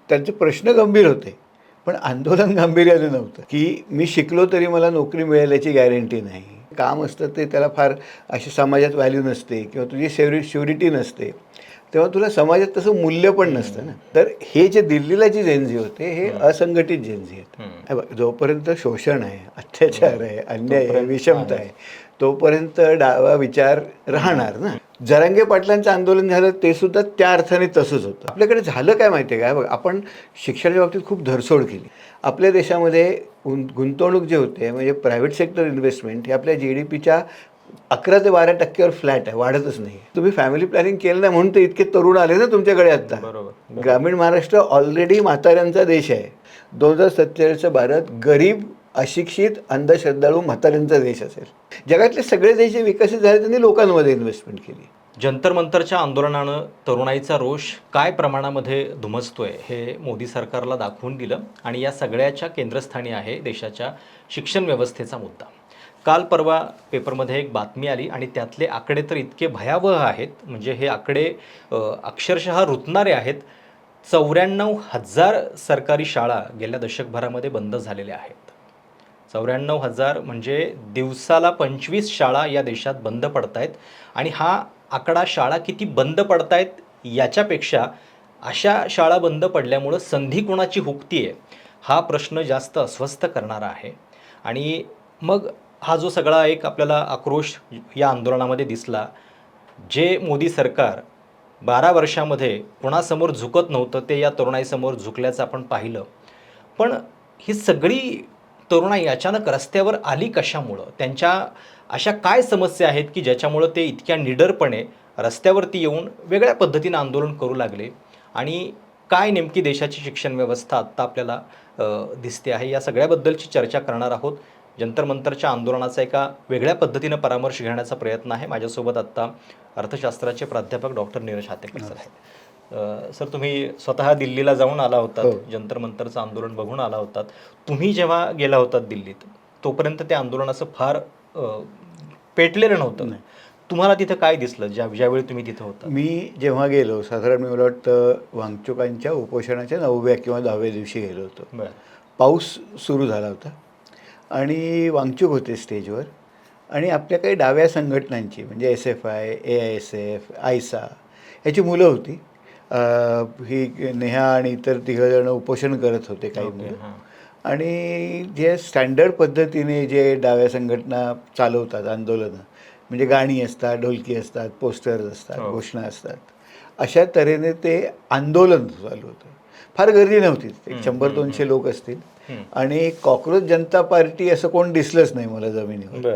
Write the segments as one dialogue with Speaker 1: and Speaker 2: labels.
Speaker 1: त्यांचे प्रश्न गंभीर होते, पण आंदोलन गांभीर्याने नव्हतं. की मी शिकलो तरी मला नोकरी मिळेल याची गॅरंटी नाही. काम असतं ते त्याला फार अशी समाजात व्हॅल्यू नसते किंवा तुझी श्युरिटी नसते, तेव्हा तुला समाजात तसं मूल्य पण नसतं ना. तर हे जे दिल्लीला जी जेनझी होते हे असंघटित जेनझी आहेत. हे बघ, जोपर्यंत शोषण आहे, अत्याचार आहे, अन्याय आहे, विषमता आहे, तोपर्यंत डावा विचार राहणार ना. जरांगे पाटलांचं आंदोलन झालं ते सुद्धा त्या अर्थाने तसंच होतं. आपल्याकडे झालं काय माहिती आहे का, बघ आपण शिक्षणाच्या बाबतीत खूप धरसोड केली. आपल्या देशामध्ये गुंतवणूक जे होते म्हणजे प्रायव्हेट सेक्टर इन्व्हेस्टमेंट हे आपल्या GDPच्या 11 ते 12% फ्लॅट आहे, वाढतच नाही. तुम्ही फॅमिली प्लॅनिंग केलं नाही म्हणून तर इतके तरुण आले ना तुमच्याकडे आता.
Speaker 2: बरोबर.
Speaker 1: ग्रामीण महाराष्ट्र ऑलरेडी म्हाताऱ्यांचा देश आहे. 2047चं भारत गरीब, अशिक्षित, अंधश्रद्धाळू म्हाताऱ्यांचा देश असेल. जगातले सगळे देश जे विकसित झाले त्यांनी लोकांमध्ये इन्व्हेस्टमेंट केली.
Speaker 2: जंतर मंतरच्या आंदोलनानं तरुणाईचा रोष काय प्रमाणामध्ये धुमसतोय हे मोदी सरकारला दाखवून दिलं आणि या सगळ्याच्या केंद्रस्थानी आहे देशाच्या शिक्षण व्यवस्थेचा मुद्दा. काल परवा पेपरमध्ये एक बातमी आली आणि त्यातले आकडे तर इतके भयावह आहेत, म्हणजे हे आकडे अक्षरशः रुतणारे आहेत. 94,000 सरकारी शाळा गेल्या दशकभरामध्ये बंद झालेल्या आहेत. 94,000 म्हणजे दिवसाला 25 शाळा या देशात बंद पडत आहेत. आणि हा आकडा शाळा किती बंद पडतायत याच्यापेक्षा अशा शाळा बंद पडल्यामुळं संधी कोणाची हुकती आहे हा प्रश्न जास्त अस्वस्थ करणारा आहे. आणि मग हा जो सगळा एक आपल्याला आक्रोश या आंदोलनामध्ये दिसला, जे मोदी सरकार 12 वर्षामध्ये कोणासमोर झुकत नव्हतं ते या तरुणाईसमोर झुकल्याचं आपण पाहिलं. पण ही सगळी तरुणाई अचानक रस्त्यावर आली कशामुळं? त्यांच्या अशा काय समस्या आहेत की ज्याच्यामुळं ते इतक्या निडरपणे रस्त्यावरती येऊन वेगळ्या पद्धतीनं आंदोलन करू लागले? आणि काय नेमकी देशाची शिक्षण व्यवस्था आत्ता आपल्याला दिसते आहे, या सगळ्याबद्दलची चर्चा करणार आहोत. जंतर मंतरच्या आंदोलनाचा एका वेगळ्या पद्धतीनं परामर्श घेण्याचा प्रयत्न आहे. माझ्यासोबत आत्ता अर्थशास्त्राचे प्राध्यापक डॉक्टर नीरज हातेकर सर आहेत. सर, तुम्ही स्वतः दिल्लीला जाऊन आला होतात, जंतर मंतरचं आंदोलन बघून आला होतात. तुम्ही जेव्हा गेला होतात दिल्लीत तोपर्यंत ते आंदोलन असं फार पेटलेलं नव्हतं. तुम्हाला तिथं काय दिसलं ज्यावेळी तुम्ही तिथं होता?
Speaker 1: मी जेव्हा गेलो साधारण मला वाटतं वांगचुकांच्या उपोषणाच्या 9व्या किंवा 10व्या दिवशी गेलो होतो. पाऊस सुरू झाला होता आणि वांगचुक होते स्टेजवर आणि आपल्या काही डाव्या संघटनांची म्हणजे SFI, AISF, आयसा ह्याची मुलं होती. ही नेहा आणि इतर 3 जण उपोषण करत होते काही मुलं. आणि जे स्टँडर्ड पद्धतीने जे डाव्या संघटना चालवतात आंदोलनं, म्हणजे गाणी असतात, ढोलकी असतात, पोस्टर्स असतात, घोषणा असतात, अशा तऱ्हेने ते आंदोलन चालू होतं. फार गर्दी नव्हती, 100-200 लोक असतील. आणि कॉक्रोच जनता पार्टी असं कोण दिसलंच नाही मला जमिनीवर.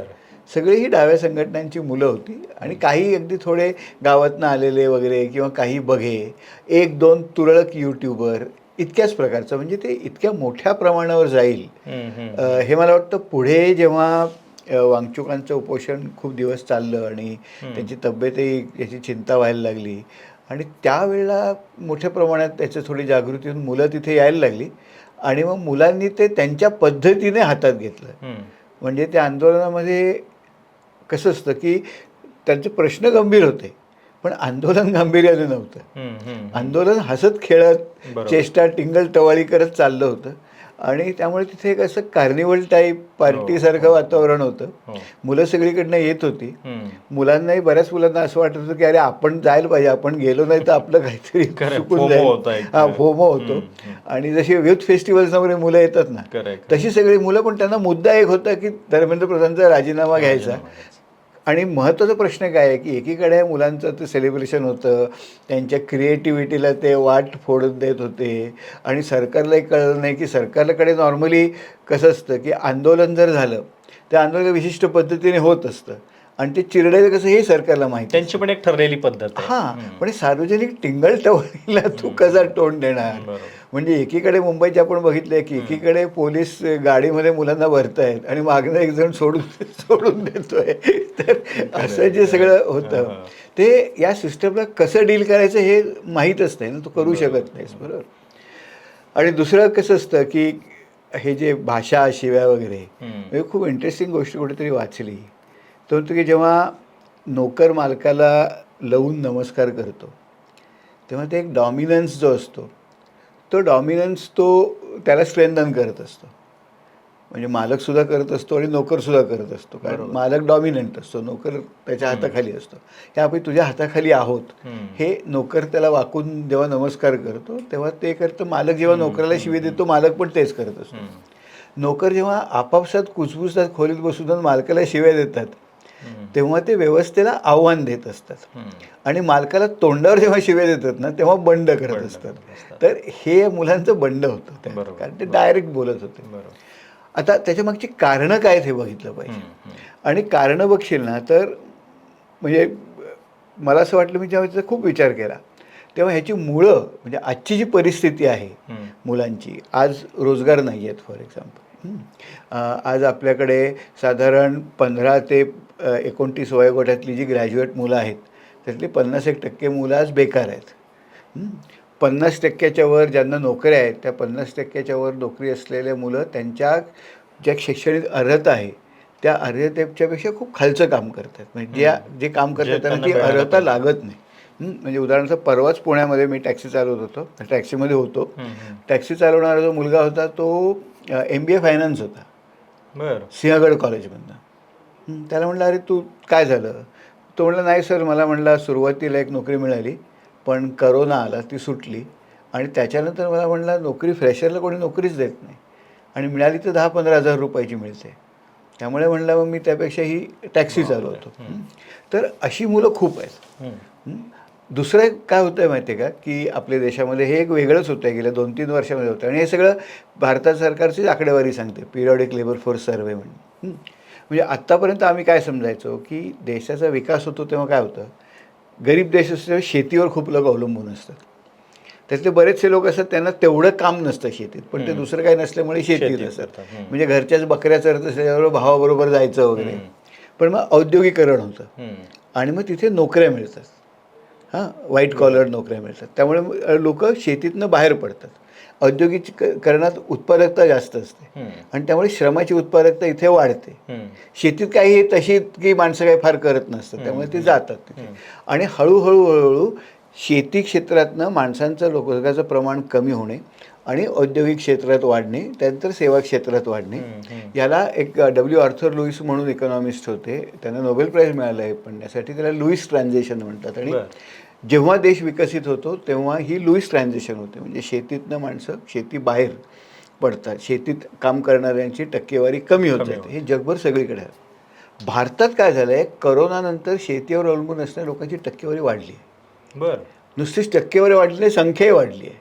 Speaker 1: सगळी ही डाव्या संघटनांची मुलं होती आणि काही अगदी थोडे गावातनं आलेले वगैरे किंवा काही बघे, 1-2 तुरळक यूट्यूबर, इतक्याच प्रकारचं. म्हणजे ते इतक्या मोठ्या प्रमाणावर जाईल हे मला वाटतं पुढे जेव्हा वांगचुकांचं उपोषण खूप दिवस चाललं आणि त्यांची तब्येतही याची चिंता व्हायला लागली आणि त्यावेळेला मोठ्या प्रमाणात त्याचं थोडी जागृती होऊन मुलं तिथे यायला लागली आणि मग मुलांनी ते त्यांच्या पद्धतीने हातात घेतलं. म्हणजे त्या आंदोलनामध्ये कसं असतं की त्यांचे प्रश्न गंभीर होते, पण आंदोलन गांभीर्याने नव्हतं. आंदोलन हसत खेळत चेष्टा टिंगल टवाळी करत चाललं होतं आणि त्यामुळे तिथे एक असं कार्निवल टाईप पार्टीसारखं वातावरण होतं. मुलं सगळीकडनं येत होती. मुलांनाही, बऱ्याच मुलांना असं वाटत होतं की अरे आपण जायला पाहिजे, आपण गेलो नाही तर आपलं काहीतरी चुकून जाईल. फोमो होतो. आणि जशी युथ फेस्टिवल्समध्ये मुलं येतात ना, तशी सगळी मुलं. पण त्यांना मुद्दा एक होता की धर्मेंद्र प्रधानचा राजीनामा घ्यायचा. आणि महत्त्वाचा प्रश्न काय आहे की एकीकडे मुलांचं ते सेलिब्रेशन होतं, त्यांच्या क्रिएटिव्हिटीला ते वाट फोडून देत होते आणि सरकारलाही कळलं नाही की सरकारकडे नॉर्मली कसं असतं की आंदोलन जर झालं ते आंदोलन विशिष्ट पद्धतीने होत असतं आणि ते चिरडायचं कसं हे सरकारला माहिती.
Speaker 2: त्यांची पण एक ठरलेली पद्धत आहे.
Speaker 1: पण सार्वजनिक टिंगल टवाळीला तू कसा तोंड देणार? म्हणजे एकीकडे मुंबईचे आपण बघितलंय की एकीकडे पोलीस गाडीमध्ये मुलांना भरतायत आणि मागणं एक जण सोडून देतोय. तर असं जे सगळं होतं ते या सिस्टमला कसं डील करायचं हे माहीतच नाही ना, तू करू शकत नाहीस. बरोबर. आणि दुसरं कसं असतं की हे जे भाषा शिव्या वगैरे, म्हणजे खूप इंटरेस्टिंग गोष्ट कुठेतरी वाचली. तो म्हणतो की जेव्हा नोकर मालकाला लवून नमस्कार करतो तेव्हा ते एक डॉमिनन्स जो असतो तो डॉमिनन्स त्याला स्ट्रेंथन करत असतो. म्हणजे मालकसुद्धा करत असतो आणि नोकरसुद्धा करत असतो. कारण मालक डॉमिनंट असतो, नोकर त्याच्या हाताखाली असतो. हे आपण तुझ्या हाताखाली आहोत हे नोकर त्याला वाकून जेव्हा नमस्कार करतो तेव्हा ते करतं. मालक जेव्हा नोकराला शिवी देतो मालक पण तेच करत असतो. नोकर जेव्हा आपापसात कुजबुजतात, खोलीत बसून मालकाला शिव्या देतात तेव्हा ते व्यवस्थेला आव्हान देत असतात. आणि मालकाला तोंडावर जेव्हा शिव्या देतात ना तेव्हा बंड करत असतात. तर हे मुलांचं बंड होतं, कारण ते डायरेक्ट बोलत होते. आता त्याच्यामागची कारणं काय ते बघितलं पाहिजे. आणि कारणं बघशील ना तर म्हणजे मला असं वाटलं, मी जेव्हा त्याचा खूप विचार केला तेव्हा ह्याची मुळं म्हणजे आजची जी परिस्थिती आहे मुलांची, आज रोजगार नाही आहेत फॉर एक्झाम्पल. आज आपल्याकडे साधारण 15 ते 29 वयोगटातली जी ग्रॅज्युएट मुलं आहेत त्यातली 50% मुलं आज बेकार आहेत. 50% वर ज्यांना नोकऱ्या आहेत त्या 50% वर नोकरी असलेल्या मुलं त्यांच्या ज्या शैक्षणिक अर्हता आहे त्या अर्हतेच्यापेक्षा खूप खालचं काम करतात. म्हणजे जे काम करतात त्यांना ती अर्हता लागत नाही. म्हणजे उदाहरणार्थ परवाच पुण्यामध्ये मी टॅक्सी चालवत होतो, टॅक्सीमध्ये होतो. टॅक्सी चालवणारा जो मुलगा होता तो MBA फायनान्स होता, सिंहगड कॉलेजमधनं. त्याला म्हटलं अरे तू काय झालं? तो म्हटलं नाही सर, मला म्हटलं सुरुवातीला एक नोकरी मिळाली पण करोना आला, ती सुटली आणि त्याच्यानंतर मला म्हटलं नोकरी फ्रेशरला कोणी नोकरीच देत नाही आणि मिळाली तर 10-15 हजार रुपयाची मिळते. त्यामुळे म्हटलं मग मी त्यापेक्षा ही टॅक्सी चालवतो. तर अशी मुलं खूप आहेत. दुसरं एक काय होतं आहे माहिती आहे का, की आपल्या देशामध्ये हे एक वेगळंच होतं आहे, गेल्या 2-3 वर्षामध्ये होतं आणि हे सगळं भारत सरकारचीच आकडेवारी सांगते, पिरियॉडिक लेबर फोर्स सर्व्हे म्हणून. म्हणजे आत्तापर्यंत आम्ही काय समजायचो की देशाचा विकास होतो तेव्हा काय होतं, गरीब देश असतो तेव्हा शेतीवर खूप लोक अवलंबून असतात. त्यातले बरेचसे लोक असतात त्यांना तेवढं काम नसतं शेतीत, पण ते दुसरं काही नसल्यामुळे शेतीत असतात. म्हणजे घरच्याच बकऱ्या चरत असल्याबरोबर भावाबरोबर जायचं वगैरे. पण मग औद्योगिकरण होतं आणि मग तिथे नोकऱ्या मिळतात. व्हाईट कॉलर नोकऱ्या मिळतात. त्यामुळे लोक शेतीतनं बाहेर पडतात. औद्योगिकरणात उत्पादकता जास्त असते आणि त्यामुळे श्रमाची उत्पादकता इथे वाढते. शेतीत काही तशी की माणसं काही फार करत नसतात, त्यामुळे ते जातात तिथे. आणि हळूहळू शेती क्षेत्रातनं माणसांचं रोजगाराचं प्रमाण कमी होणे आणि औद्योगिक क्षेत्रात वाढणे, त्यानंतर सेवा क्षेत्रात वाढणे. याला एक W. आर्थर लुईस म्हणून इकॉनॉमिस्ट होते, त्यांना नोबेल प्राईज मिळालं आहे पडण्यासाठी. त्याला लुईस ट्रान्झिशन म्हणतात. आणि जेव्हा देश विकसित होतो तेव्हा ही लुईस ट्रान्झिशन होते. म्हणजे शेतीतनं माणसं शेती बाहेर पडतात, शेतीत काम करणाऱ्यांची टक्केवारी कमी होत जाते. हे जगभर सगळीकडे आहे. भारतात काय झालं आहे, करोनानंतर शेतीवर अवलंबून असणाऱ्या लोकांची टक्केवारी वाढली आहे. नुसतीच टक्केवारी वाढली नाही, संख्याही वाढली आहे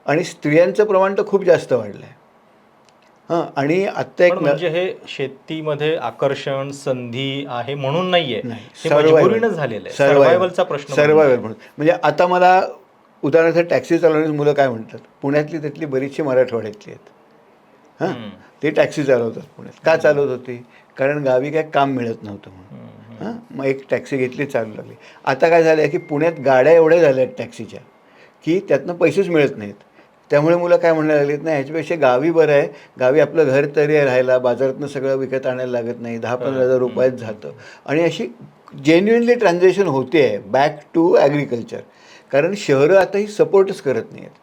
Speaker 1: आणि स्त्रियांचं प्रमाण तर खूप जास्त वाढलं आहे. आणि आत्ता एक
Speaker 2: म्हणजे हे शेतीमध्ये आकर्षण संधी आहे म्हणून नाहीये, मजबुरीनं झालेलं आहे, सर्व्हायव्हलचा प्रश्न.
Speaker 1: सर्व्हायव्हल म्हणून म्हणजे आता मला उदाहरणार्थ टॅक्सी चालवणारी मुलं काय म्हणतात, पुण्यातली त्यातली बरीचशी मराठवाड्यातली आहेत. ते टॅक्सी चालवतात पुण्यात. का चालवत होती? कारण गावी काय काम मिळत नव्हतं म्हणून. मग एक टॅक्सी घेतली, चालू लागली. आता काय झालं आहे की पुण्यात गाड्या एवढ्या झाल्या आहेत टॅक्सीच्या की त्यातनं पैसेच मिळत नाहीत. त्यामुळे मुलं काय म्हणायला लागलीत, नाही ह्याच्यापेक्षा गावी बरं आहे, गावी आपलं घर तरी राहायला, बाजारातनं सगळं विकत आणायला लागत नाही, 10-15 हजार रुपयात जातं. आणि अशी जेन्युइनली ट्रान्झॅक्शन होते आहे बॅक टू ॲग्रिकल्चर. कारण शहरं आता ही सपोर्टच करत नाही आहेत.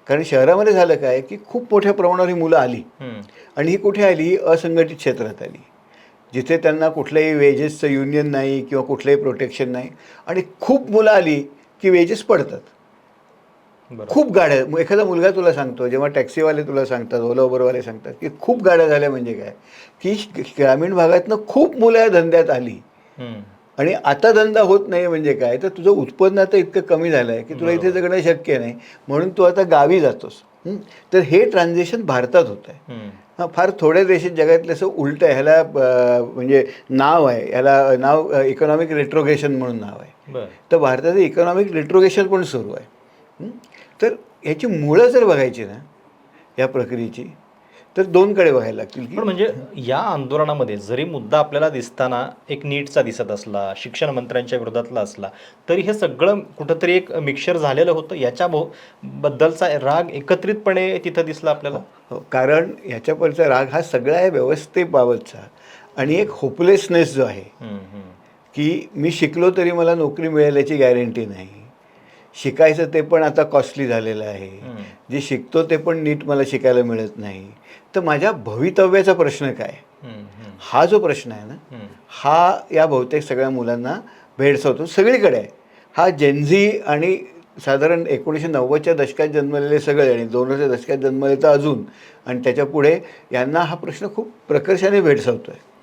Speaker 1: कारण शहरामध्ये झालं काय की खूप मोठ्या प्रमाणावर ही मुलं आली आणि ही कुठे आली, असंघटित क्षेत्रात आली, जिथे त्यांना कुठल्याही वेजेसचं युनियन नाही किंवा कुठलंही प्रोटेक्शन नाही. आणि खूप मुलं आली की वेजेस पडतात. खूप गाड्या, एखादा मुलगा तुला सांगतो, जेव्हा टॅक्सीवाले तुला सांगतात, ओला उबरवाले सांगतात की खूप गाड्या झाल्या, म्हणजे काय की ग्रामीण भागातनं खूप मुलं या धंद्यात आली आणि आता धंदा होत नाही. म्हणजे काय तर तुझं उत्पन्न आता इतकं कमी झालं आहे की तुला इथे जगणं शक्य नाही, म्हणून तू आता गावी जातोस. तर हे ट्रान्झिशन भारतात होत आहे. फार थोड्या देशात जगातलं असं उलटं आहे. ह्याला म्हणजे नाव आहे, ह्याला नाव इकॉनॉमिक रेट्रोग्रेशन म्हणून नाव आहे. तर भारतात इकॉनॉमिक रेट्रोग्रेशन पण सुरू आहे. तर ह्याची मुळं जर बघायची ना या प्रक्रियेची, तर दोनकडे बघायला लागतील. की
Speaker 2: म्हणजे या आंदोलनामध्ये जरी मुद्दा आपल्याला दिसताना एक नीटचा दिसत असला, शिक्षण मंत्र्यांच्या विरोधातला असला, तरी हे सगळं कुठंतरी एक मिक्सर झालेलं होतं. याच्या बद्दलचा राग एकत्रितपणे तिथं दिसला आपल्याला.
Speaker 1: कारण ह्याच्यावरचा राग हा सगळा आहे व्यवस्थेबाबतचा आणि एक होपलेसनेस जो आहे की मी शिकलो तरी मला नोकरी मिळेल याची गॅरंटी नाही. शिकायचं ते पण आता कॉस्टली झालेलं आहे, जे शिकतो ते पण नीट मला शिकायला मिळत नाही. तर माझ्या भवितव्याचा प्रश्न काय, हा जो प्रश्न आहे ना, हा या बहुतेक सगळ्या मुलांना भेडसावतो, सगळीकडे आहे. हा जेनझी आणि साधारण 1990च्या दशकात जन्मलेले सगळे आणि 2000च्या दशकात जन्मले तर अजून, आणि त्याच्या पुढे यांना हा प्रश्न खूप प्रकर्षाने भेडसावतो आहे.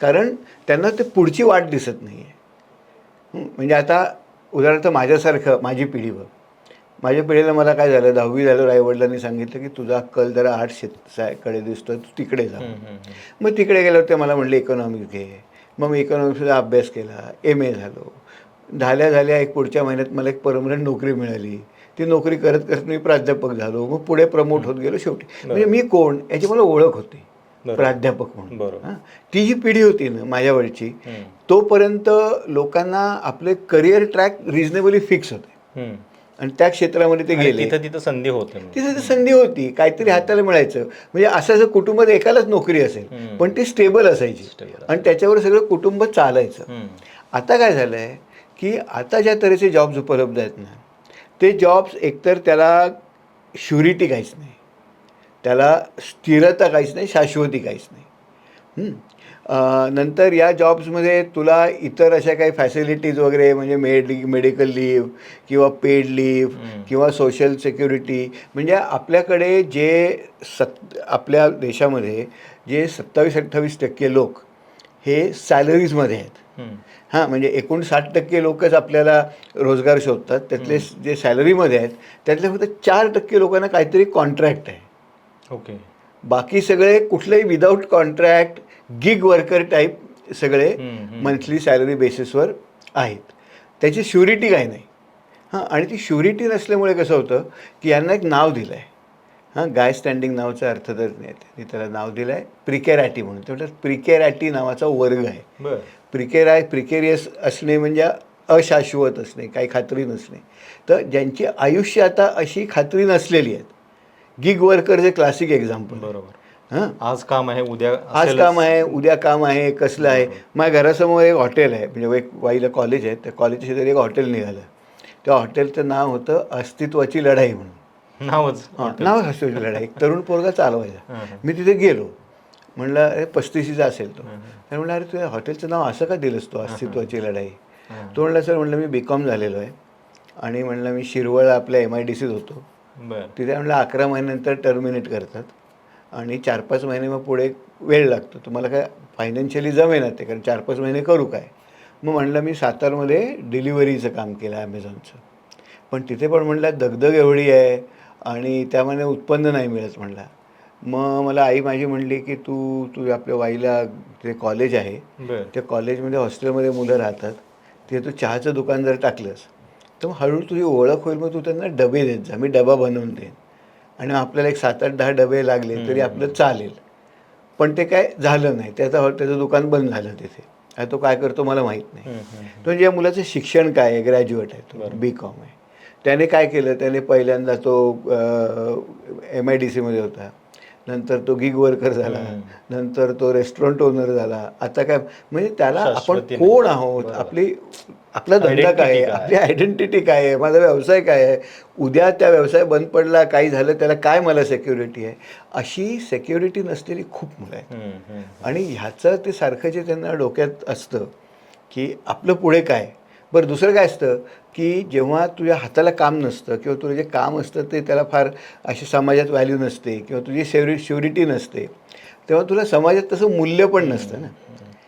Speaker 1: कारण त्यांना ते पुढची वाट दिसत नाही आहे. म्हणजे आता उदाहरणार्थ माझ्यासारखं माझी पिढी बघ, माझ्या पिढीला मला काय झालं, 10वी झाल्यावर आईवडिलांनी सांगितलं की तुझा कल जरा आर्ट्सकडे दिसतोय, तू तिकडे जा. मग तिकडे गेल्यावर ते मला म्हणले इकॉनॉमिक्स घे. मग मी इकॉनॉमिक्सचा अभ्यास केला, MA झालो. झाल्या एक पुढच्या महिन्यात मला एक परमनंट नोकरी मिळाली. ती नोकरी करत करत मी प्राध्यापक झालो. मग पुढे प्रमोट होत गेलो. शेवटी म्हणजे मी कोण याची मला ओळख होती, प्राध्यापक म्हणून. हां, ती जी पिढी होती ना माझ्या वेळची, तोपर्यंत लोकांना आपले करिअर ट्रॅक रिजनेबली फिक्स होते आणि त्या क्षेत्रामध्ये ते गेले.
Speaker 2: तिथं संधी होते,
Speaker 1: तिथं संधी होती, काहीतरी हाताला मिळायचं. म्हणजे असं जर कुटुंबात एकालाच नोकरी असेल पण ती स्टेबल असायची आणि त्याच्यावर सगळं कुटुंब चालायचं. आता काय झालं आहे की आता ज्या तऱ्हेचे जॉब्स उपलब्ध आहेत ना, ते जॉब्स एकतर त्याला श्युरिटी काहीच नाही, त्याला स्थिरता काहीच नाही, शाश्वती काहीच नाही. नंतर या जॉब्समध्ये तुला इतर अशा काही फॅसिलिटीज वगैरे म्हणजे मेडिकल लीव किंवा पेड लीव किंवा सोशल सिक्युरिटी, म्हणजे आपल्याकडे जे आपल्या देशामध्ये जे 27-28% लोक हे सॅलरीजमध्ये आहेत. हां, म्हणजे एकूण 60% लोकच आपल्याला रोजगार शोधतात, त्यातले जे सॅलरीमध्ये आहेत त्यातले फक्त 4% लोकांना काहीतरी कॉन्ट्रॅक्ट आहे.
Speaker 2: ओके. बाकी
Speaker 1: सगळे कुठलेही without contract gig worker type सगळे मंथली सॅलरी बेसिसवर आहेत. त्याची श्युरिटी काही नाही. हां, आणि ती श्युरिटी नसल्यामुळे कसं होतं की यांना एक नाव दिलं आहे. हां, गाय स्टँडिंग नावाचा अर्थ तर नाही, त्यांनी त्याला नाव दिलं आहे प्रिकेरॅटी म्हणून. ते म्हणतात प्रिकेरॅटी नावाचा वर्ग आहे. प्रिकेरियस असणे म्हणजे अशाश्वत असणे, काही खात्री नसणे. तर ज्यांची आयुष्य आता अशी खात्री नसलेली आहेत, गिग वर्करचे क्लासिक एक्झाम्पल.
Speaker 2: बरोबर. हां, आज काम आहे,
Speaker 1: आज काम आहे, उद्या काम आहे, कसलं आहे. माझ्या घरासमोर एक हॉटेल आहे, म्हणजे एक वाईला कॉलेज आहे, त्या कॉलेजच्या शेजारी एक हॉटेल निघालं. त्या हॉटेलचं नाव होतं अस्तित्वाची लढाई म्हणून. नाव अस्तित्वाची लढाई. तरुण पोरगा चालवायचा. मी तिथे गेलो, म्हणलं अरे 35चा असेल तो. आणि म्हणलं अरे तुझ्या हॉटेलचं नाव असं का दिलंस तो, अस्तित्वाची लढाई? तो म्हणला सर, म्हणलं मी BCom झालेलो आहे आणि म्हणलं मी शिरवळ आपल्या MIDCत होतो. तिथे म्हणलं 11 महिन्यानंतर टर्मिनेट करतात आणि 4-5 महिने मग पुढे वेळ लागतो. तुम्हाला काय फायनान्शियली जमेना ते, कारण 4-5 महिने करू काय. मग म्हणलं मी सातारमध्ये डिलिव्हरीचं काम केलं Amazonचं, पण तिथे पण म्हणलं दगदग एवढी आहे आणि त्यामध्ये उत्पन्न नाही मिळत म्हणला. मग मला आई माझी म्हणली की तू आपल्या वाईला ते कॉलेज आहे, त्या कॉलेजमध्ये हॉस्टेलमध्ये मुलं राहतात, तिथे तू चहाचं दुकान जर टाकलंस तर मग हळूहळू तुझी ओळख होईल, मग तू त्यांना डबे देत जा, मी डबा बनवून देईन आणि आपल्याला एक 7-8-10 डबे लागले तरी आपलं चालेल. पण ते काय झालं नाही, त्याचं दुकान बंद झालं तिथे. आता तो काय करतो मला माहीत नाही. तो म्हणजे या मुलाचं शिक्षण काय आहे, ग्रॅज्युएट आहे, तो BCom आहे. त्याने काय केलं, त्याने पहिल्यांदा तो MIDCमध्ये होता, नंतर तो गिग वर्कर झाला, नंतर तो रेस्टॉरंट ओनर झाला. आता काय म्हणजे त्याला आपण कोण आहोत, आपला धंदा काय आहे, आपली आयडेंटिटी काय आहे, माझा व्यवसाय काय आहे, उद्या त्या व्यवसाय बंद पडला, काही झालं त्याला काय मला सिक्युरिटी आहे, अशी सिक्युरिटी नसलेली खूप मुलं आहेत. आणि ह्याचं ते सारखं जे त्यांना डोक्यात असतं की आपलं पुढे काय. बरं, दुसरं काय असतं की जेव्हा तुझ्या हाताला काम नसतं किंवा तुझं जे काम असतं ते त्याला फार अशी समाजात व्हॅल्यू नसते किंवा तुझी श्युरिटी नसते, तेव्हा तुला समाजात तसं मूल्य पण नसतं ना.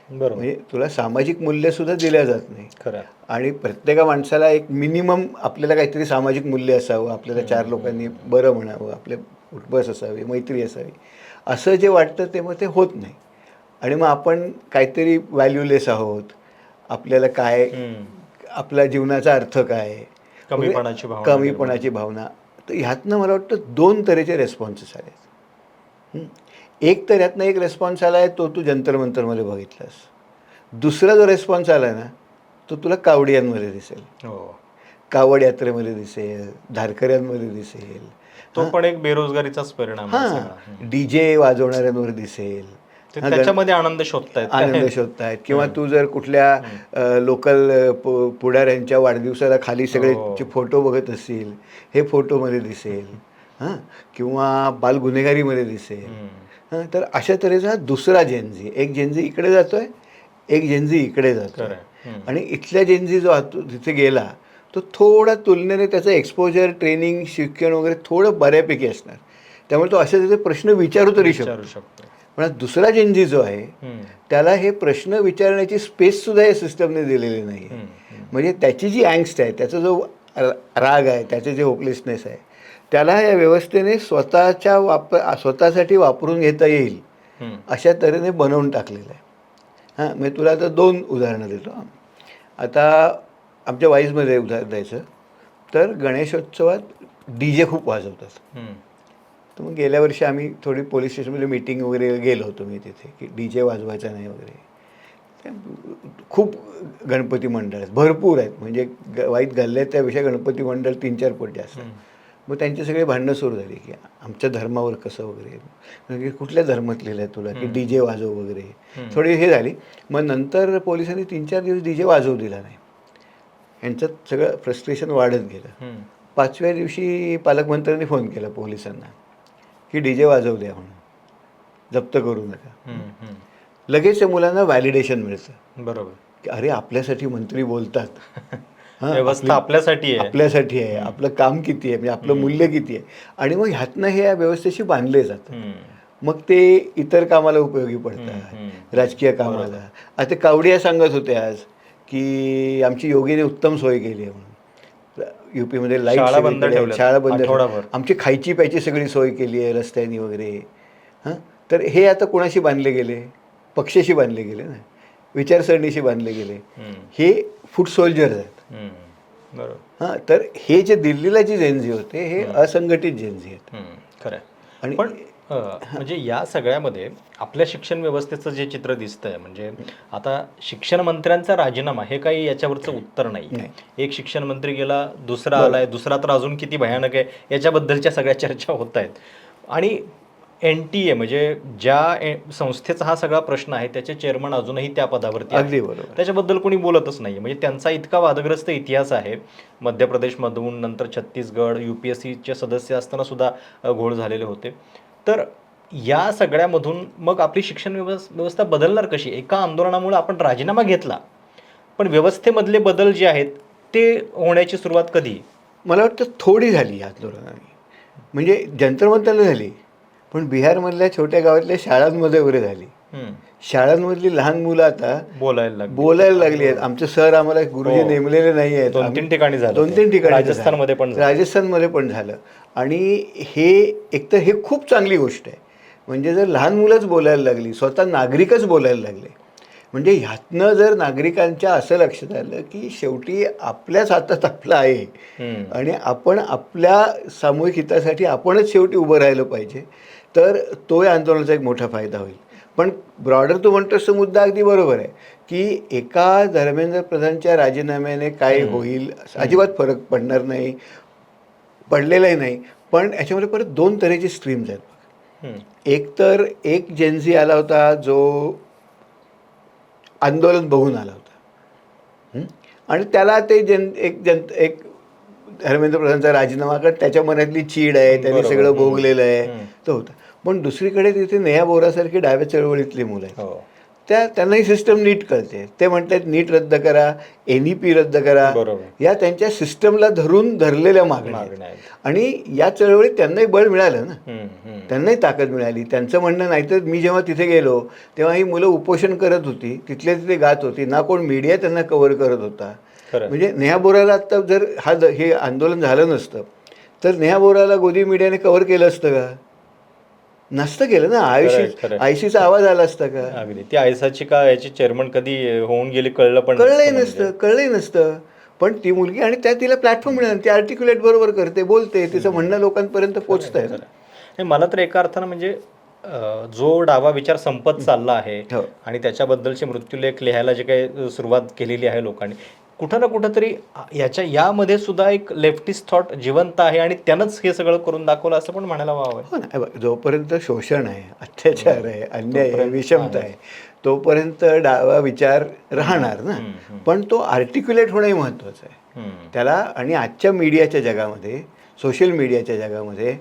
Speaker 2: बरोबर.
Speaker 1: म्हणजे तुला सामाजिक मूल्यसुद्धा दिल्या जात नाही.
Speaker 2: खरं.
Speaker 1: आणि प्रत्येका माणसाला एक मिनिमम आपल्याला काहीतरी सामाजिक मूल्य असावं, आपल्याला 4 लोकांनी बरं म्हणावं, आपले उठबस असावी, मैत्री असावी, असं जे वाटतं ते मग ते होत नाही. आणि मग आपण काहीतरी व्हॅल्यूलेस आहोत, आपल्याला काय, आपल्या जीवनाचा अर्थ काय, कमीपणाची भावना. तर ह्यातनं मला वाटतं 2 तऱ्हेचे रेस्पॉन्सेस आले. एक तर ह्यातनं एक रेस्पॉन्स आला आहे तो तू जंतर मंतरमध्ये बघितलास. दुसरा जो रेस्पॉन्स आला आहे ना तो तुला कावडियांमध्ये दिसेल, कावड यात्रेमध्ये दिसेल, धारकऱ्यांमध्ये दिसेल.
Speaker 2: तो पण एक बेरोजगारीचाच परिणाम.
Speaker 1: हां, DJ वाजवणाऱ्यांवर दिसेल,
Speaker 2: ते त्याच्यामध्ये आनंद शोधतायत
Speaker 1: आनंद शोधतायत. किंवा तू जर कुठल्या लोकल पुढाऱ्यांच्या वाढदिवसाला खाली सगळे फोटो बघत असतील, हे फोटोमध्ये दिसेल, हां, किंवा बालगुन्हेगारीमध्ये दिसेल. हां, तर अशा तऱ्हेचा हा दुसरा जेनझी, एक जेनझी इकडे जातोय, एक जेनझी इकडे जातोय. आणि इथल्या जेनझी जो तिथे गेला तो थोडा तुलनेने त्याचं एक्सपोजर, ट्रेनिंग, शिक्षण वगैरे थोडं बऱ्यापैकी असणार, त्यामुळे तो असे तिथे प्रश्न विचारू तरी शकतो. पण दुसरा जेनझी जो आहे त्याला हे प्रश्न विचारण्याची स्पेस सुद्धा या सिस्टमने दिलेली नाही. म्हणजे त्याची जी अँगस्ट आहे, त्याचा जो राग आहे, त्याचे जे होपलेसनेस आहे, त्याला या व्यवस्थेने स्वतःसाठी वापरून घेता येईल अशा तऱ्हेने बनवून टाकलेलं आहे. हां, म्हणजे तुला आता 2 उदाहरणं देतो. आता आमच्या वाईजमध्ये उदाहरण द्यायचं तर गणेशोत्सवात DJ खूप वाजवतात. तर मग गेल्या वर्षी आम्ही थोडी पोलीस स्टेशनमध्ये मीटिंग वगैरे गेलो होतो मी तिथे, की DJ वाजवायचा नाही वगैरे. खूप गणपती मंडळ आहेत, भरपूर आहेत, म्हणजे वाईट गल्ल्यात त्यापेक्षा गणपती मंडळ 3-4 पट जास्त. मग त्यांची सगळी भांडणं सुरू झाली की आमच्या धर्मावर कसं वगैरे, म्हणजे कुठल्या धर्मात लिहिलं आहे तुला की DJ वाजव वगैरे, थोडी हे झाली. मग नंतर पोलिसांनी 3-4 दिवस DJ वाजवू दिला नाही. यांचं सगळं फ्रस्ट्रेशन वाढत गेलं. 5व्या दिवशी पालकमंत्र्यांनी फोन केला पोलिसांना की DJ वाजवू द्या म्हणून, जप्त करू नका. लगेच त्या मुलांना व्हॅलिडेशन मिळतं, बरोबर, की अरे आपल्यासाठी मंत्री बोलतात,
Speaker 2: व्यवस्था आपल्यासाठी
Speaker 1: आहे, आपलं काम किती आहे, म्हणजे आपलं मूल्य किती आहे. आणि मग ह्यातनं हे या व्यवस्थेशी बांधले जातात. मग ते इतर कामाला उपयोगी पडतात, राजकीय कामाला. आता कावडिया सांगत होते आज की आमची योगीने उत्तम सोय केली आहे म्हणून. UP-मध्ये लाईट, शाळा बंद, आमची खायची प्यायची सगळी सोय केली आहे रस्त्यानी वगैरे. हां, तर हे आता कोणाशी बांधले गेले? पक्षाशी बांधले गेले ना, विचारसरणीशी बांधले गेले. हे फूट सोल्जर्स आहेत. बरोबर. हां, तर हे जे दिल्लीला जे जेनझी होते हे असंघटित जेनझी आहेत.
Speaker 2: खरं. आणि पण म्हणजे या सगळ्यामध्ये आपल्या शिक्षण व्यवस्थेचं जे चित्र दिसतंय, म्हणजे आता शिक्षण मंत्र्यांचा राजीनामा हे काही याच्यावरचं उत्तर नाही. एक शिक्षण मंत्री गेला, दुसरा आलाय, दुसरा तर अजून किती भयानक आहे याच्याबद्दलच्या सगळ्या चर्चा होत आहेत. आणि NTA म्हणजे ज्या संस्थेचा हा सगळा प्रश्न आहे त्याचे चेअरमन अजूनही त्या पदावरती
Speaker 1: अगदी बरोबर,
Speaker 2: त्याच्याबद्दल कोणी बोलतच नाही. म्हणजे त्यांचा इतका वादग्रस्त इतिहास आहे. मध्य प्रदेशमधून नंतर छत्तीसगड, UPSCचे सदस्य असताना सुद्धा घोळ झालेले होते. तर या सगळ्यामधून मग आपली शिक्षण व्यवस्था बदलणार कशी? एका आंदोलनामुळे आपण राजीनामा घेतला, पण व्यवस्थेमधले बदल जे आहेत ते होण्याची सुरुवात कधी?
Speaker 1: मला वाटतं थोडी झाली या आंदोलनाने, म्हणजे जंतर मंतरला झाली, पण बिहारमधल्या छोट्या गावातल्या शाळांमध्ये वगैरे झाली. शाळांमधली लहान मुलं आता बोलायला लागली आहेत. आमचे सर आम्हाला गुरुजी नेमलेले नाही आहेत.
Speaker 2: 2-3 ठिकाणी झालं,
Speaker 1: 2-3 ठिकाणी
Speaker 2: राजस्थानमध्ये
Speaker 1: पण झालं. आणि हे एकतर हे खूप चांगली गोष्ट आहे. म्हणजे जर लहान मुलंच बोलायला लागली, स्वतः नागरिकच बोलायला लागले, म्हणजे ह्यातनं जर नागरिकांच्या असं लक्षात आलं की शेवटी आपल्याच हातात आपलं आहे आणि आपण आपल्या सामूहिक हितासाठी आपणच शेवटी उभं राहिलं पाहिजे, तर तो या आंदोलनाचा एक मोठा फायदा होईल. पण ब्रॉडर तू म्हणतोस तो मुद्दा अगदी बरोबर आहे की एका धर्मेंद्र प्रधानच्या राजीनाम्याने काय होईल, अजिबात फरक पडणार नाही, पडलेलाही नाही. पण याच्यामध्ये परत 2 तऱ्हेचे स्ट्रीम्स आहेत. एक तर एक जेनझी आला होता जो आंदोलन बघून आला होता आणि त्याला ते एक धर्मेंद्र प्रधानचा राजीनामा, कारण त्याच्या मनातली चीड आहे, त्यांनी सगळं भोगलेलं आहे, तो होता. पण दुसरीकडे तिथे नेहा बोरासारखी डाव्या चळवळीतली मुलं आहेत, त्यांना ही सिस्टम नीट कळते. ते म्हणतात नीट रद्द करा, NEP रद्द करा, या त्यांच्या सिस्टमला धरलेल्या मागण्या आहेत. आणि या चळवळीत त्यांनाही बळ मिळालं ना, त्यांनाही ताकद मिळाली. त्यांचं म्हणणं नाही तर मी जेव्हा तिथे गेलो तेव्हा ही मुलं उपोषण करत होती, तिथल्या तिथे गात होती, ना कोण मीडिया त्यांना कव्हर करत होता. म्हणजे नेहा बोराला आत्ता जर हे आंदोलन झालं नसतं तर नेहा बोराला गोदी मीडियाने कव्हर केलं असतं का? नसतं केलं ना. आयसीचा आवाज आला असता का?
Speaker 2: अगदी. ती आयसाची का याची चेअरमन कधी होऊन गेली
Speaker 1: कळलंही नसतं. पण ती मुलगी, आणि त्या तिला प्लॅटफॉर्म मिळाला, ती आर्टिक्युलेट बरोबर करते, बोलते, तिचं म्हणणं लोकांपर्यंत पोहोचत आहे.
Speaker 2: मला तर एका अर्थानं म्हणजे जो डावा विचार संपत चालला आहे आणि त्याच्याबद्दलचे मृत्यूलेख लिहायला जे काही सुरुवात केलेली आहे लोकांनी, कुठं ना कुठंतरी यामध्ये सुद्धा एक लेफ्टिस्ट थॉट जिवंत आहे आणि त्यानंच हे सगळं करून दाखवलं असं पण म्हणायला वावं.
Speaker 1: हो ना, हे बघ, जोपर्यंत शोषण आहे, अत्याचार आहे, अन्याय आहे, विषमता आहे, तोपर्यंत डावा विचार राहणार ना. पण तो आर्टिक्युलेट होणंही महत्त्वाचं आहे त्याला. आणि आजच्या मीडियाच्या जगामध्ये, सोशल मीडियाच्या जगामध्ये,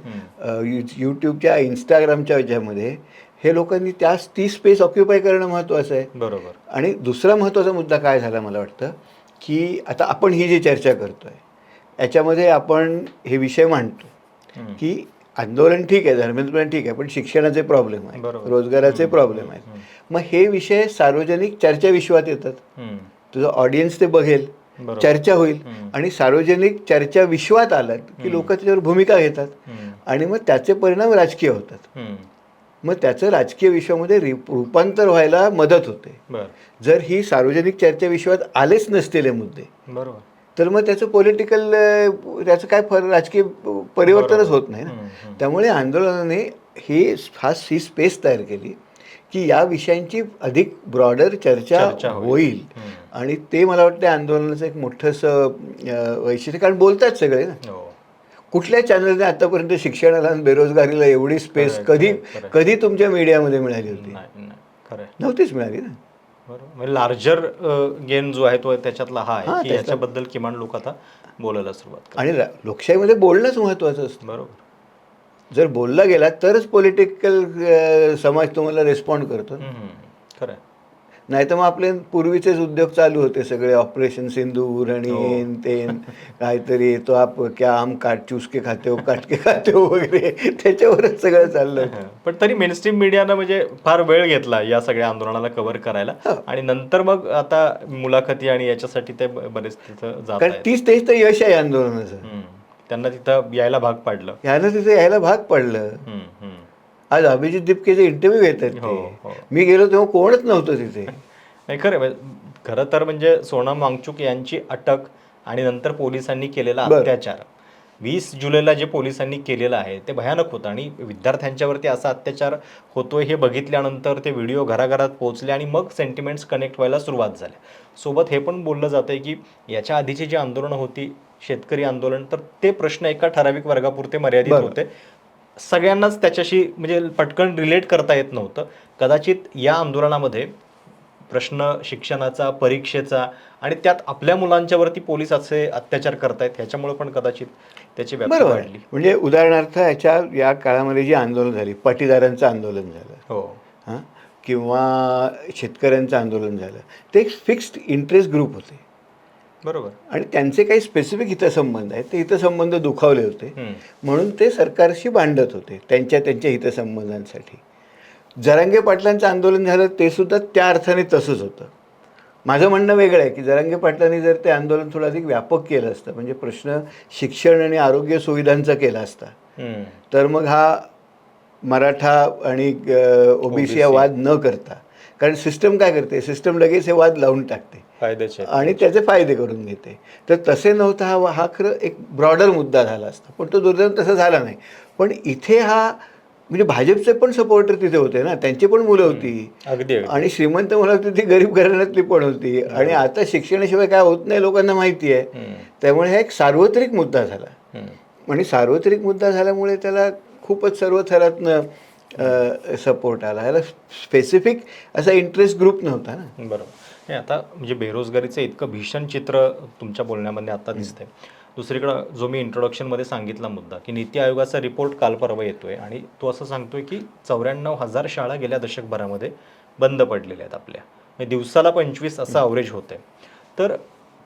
Speaker 1: यूट्यूबच्या, इंस्टाग्रामच्या ह्याच्यामध्ये हे लोकांनी ती स्पेस ऑक्युपाय करणं महत्त्वाचं आहे.
Speaker 2: बरोबर.
Speaker 1: आणि दुसरा महत्त्वाचा मुद्दा काय झाला मला वाटतं, की आता आपण ही जी चर्चा करतोय याच्यामध्ये आपण हे विषय मांडतो की आंदोलन ठीक आहे, धर्मांदोलन ठीक आहे, पण शिक्षणाचे प्रॉब्लेम आहेत, रोजगाराचे प्रॉब्लेम आहेत. मग हे विषय सार्वजनिक चर्चा विश्वात येतात. तुझं ऑडियन्स ते बघेल, चर्चा होईल, आणि सार्वजनिक चर्चा विश्वात आलात की लोक त्याच्यावर भूमिका घेतात, आणि मग त्याचे परिणाम राजकीय होतात. मग त्याचं राजकीय विश्वामध्ये रूपांतर व्हायला मदत होते. जर ही सार्वजनिक चर्चा विश्वात आलेच नसतील हे मुद्दे, बरोबर, तर मग त्याचं पॉलिटिकल, त्याचं काय राजकीय परिवर्तनच होत नाही ना. त्यामुळे आंदोलनाने ही स्पेस तयार केली की या विषयांची अधिक ब्रॉडर चर्चा होईल. आणि ते मला वाटतं आंदोलनाचं एक मोठंसं वैशिष्ट्य, कारण बोलतात सगळे ना. कुठल्या चॅनलने आतापर्यंत शिक्षणाला आणि बेरोजगारीला एवढी स्पेस कधी तुमच्या मीडियामध्ये मिळाली होती? नव्हतीच मिळाली ना.
Speaker 2: बरोबर. लार्जर गेन जो आहे तो त्याच्यातला हा आहे की याच्याबद्दल किमान लोक आता बोलायला सुरुवात.
Speaker 1: आणि लोकशाहीमध्ये बोलणंच महत्त्वाचं असतं.
Speaker 2: बरोबर.
Speaker 1: जर बोलला गेला तरच पॉलिटिकल समाज तुम्हाला रिस्पॉन्ड करतो.
Speaker 2: खरं.
Speaker 1: नाही तर मग आपले पूर्वीचेच उद्योग चालू होते सगळे, ऑपरेशन सिंदूर आणि ते काहीतरी तो आप क्या आम चूस के खाते हो, काट के खाते हो वगैरे, त्याच्यावरच सगळं चाललं.
Speaker 2: पण तरी मेनस्ट्रीम मीडियानं म्हणजे फार वेळ घेतला या सगळ्या आंदोलनाला कव्हर करायला, आणि नंतर मग आता मुलाखती आणि याच्यासाठी ते बरेच तिथं जात आहेत.
Speaker 1: तेच तर यश आहे आंदोलनाचं.
Speaker 2: त्यांना तिथं यायला भाग पाडलं.
Speaker 1: तिथे यायला भाग पडलं. आज अभिजित दिपकेचे इंटरव्ह्यू घेत आहेत ते. मी गेलो तेव्हा कोणच नव्हतं तिथे.
Speaker 2: नाही, खरं तर म्हणजे सोनम वांगचुक यांची अटक आणि नंतर पोलिसांनी केलेला अत्याचार, 20 जुलैला जे पोलिसांनी केलेलं आहे ते भयानक होतं. आणि विद्यार्थ्यांच्यावरती असा अत्याचार होतोय हे बघितल्यानंतर ते व्हिडिओ घराघरात पोहोचले आणि मग सेंटिमेंट्स कनेक्ट व्हायला सुरुवात झाल्या. सोबत हे पण बोललं जातंय की याच्या आधीची जी आंदोलनं होती, शेतकरी आंदोलन, तर ते प्रश्न एका ठराविक वर्गापुरते मर्यादित होते, सगळ्यांनाच त्याच्याशी म्हणजे पटकन रिलेट करता येत नव्हतं. कदाचित या आंदोलनामध्ये प्रश्न शिक्षणाचा, परीक्षेचा, आणि त्यात आपल्या मुलांच्यावरती पोलीस असे अत्याचार करतायत ह्याच्यामुळे पण कदाचित त्याची व्याप्ती वाढली.
Speaker 1: म्हणजे उदाहरणार्थ या काळामध्ये जी आंदोलन झाली, पाटीदारांचं आंदोलन झालं, किंवा शेतकऱ्यांचं आंदोलन झालं, ते एक फिक्स्ड इंटरेस्ट ग्रुप होते.
Speaker 2: बरोबर.
Speaker 1: आणि त्यांचे काही स्पेसिफिक हितसंबंध आहेत, ते हितसंबंध दुखावले होते, म्हणून ते सरकारशी भांडत होते त्यांच्या हितसंबंधांसाठी. जरांगे पाटलांचं आंदोलन झालं ते सुद्धा त्या अर्थाने तसंच होतं. माझं म्हणणं वेगळं आहे की जरांगे पाटलांनी जर ते आंदोलन थोडं अधिक व्यापक केलं असतं, म्हणजे प्रश्न शिक्षण आणि आरोग्य सुविधांचा केला असता, तर मग हा मराठा आणि ओबीसी हा वाद न करता, कारण सिस्टम काय करते, सिस्टम लगेच हे वाद लावून टाकते आणि त्याचे फायदे करून घेते. तर तसे नव्हता हा खरं एक ब्रॉडर मुद्दा झाला असता, पण तो दुर्दैवाने तसा झाला नाही. पण इथे हा म्हणजे भाजपचे पण सपोर्टर तिथे होते ना, त्यांची पण मुलं होती, आणि श्रीमंत मुलं होती, ती गरीब घराण्यातली पण होती. आणि आता शिक्षणाशिवाय काय होत नाही लोकांना माहिती आहे. त्यामुळे हा एक सार्वत्रिक मुद्दा झाला, आणि सार्वत्रिक मुद्दा झाल्यामुळे त्याला खूपच सर्व थरातनं सपोर्ट आला. याला स्पेसिफिक असा इंटरेस्ट ग्रुप नव्हता ना.
Speaker 2: बरोबर. हे आता म्हणजे बेरोजगारीचं इतकं भीषण चित्र तुमच्या बोलण्यामध्ये आता दिसतंय. दुसरीकडं जो मी इंट्रोडक्शनमध्ये सांगितला मुद्दा की नीती आयोगाचा रिपोर्ट काल परवा येतोय आणि तो असं सांगतोय की 94,000 शाळा गेल्या दशकभरामध्ये बंद पडलेल्या आहेत आपल्या, म्हणजे दिवसाला 25 असं अवरेज होतंय. तर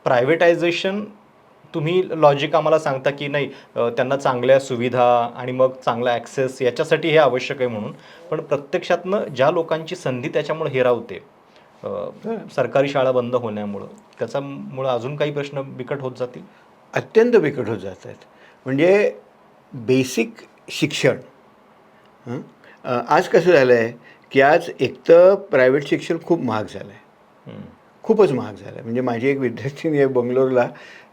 Speaker 2: प्रायव्हेटायझेशन, तुम्ही लॉजिक आम्हाला सांगता की नाही त्यांना चांगल्या सुविधा आणि मग चांगला ॲक्सेस याच्यासाठी हे आवश्यक आहे म्हणून, पण प्रत्यक्षातनं ज्या लोकांची संधी त्याच्यामुळे हिरावते, सरकारी शाळा बंद होण्यामुळं, त्याच्यामुळं अजून काही प्रश्न बिकट होत जातील.
Speaker 1: अत्यंत बिकट होत जात आहेत. म्हणजे बेसिक शिक्षण, आज कसं झालं आहे की आज एकतर प्रायव्हेट शिक्षण खूप महाग झालं आहे, खूपच महाग झालं आहे. म्हणजे माझी एक विद्यार्थिनी आहे बंगलोरला,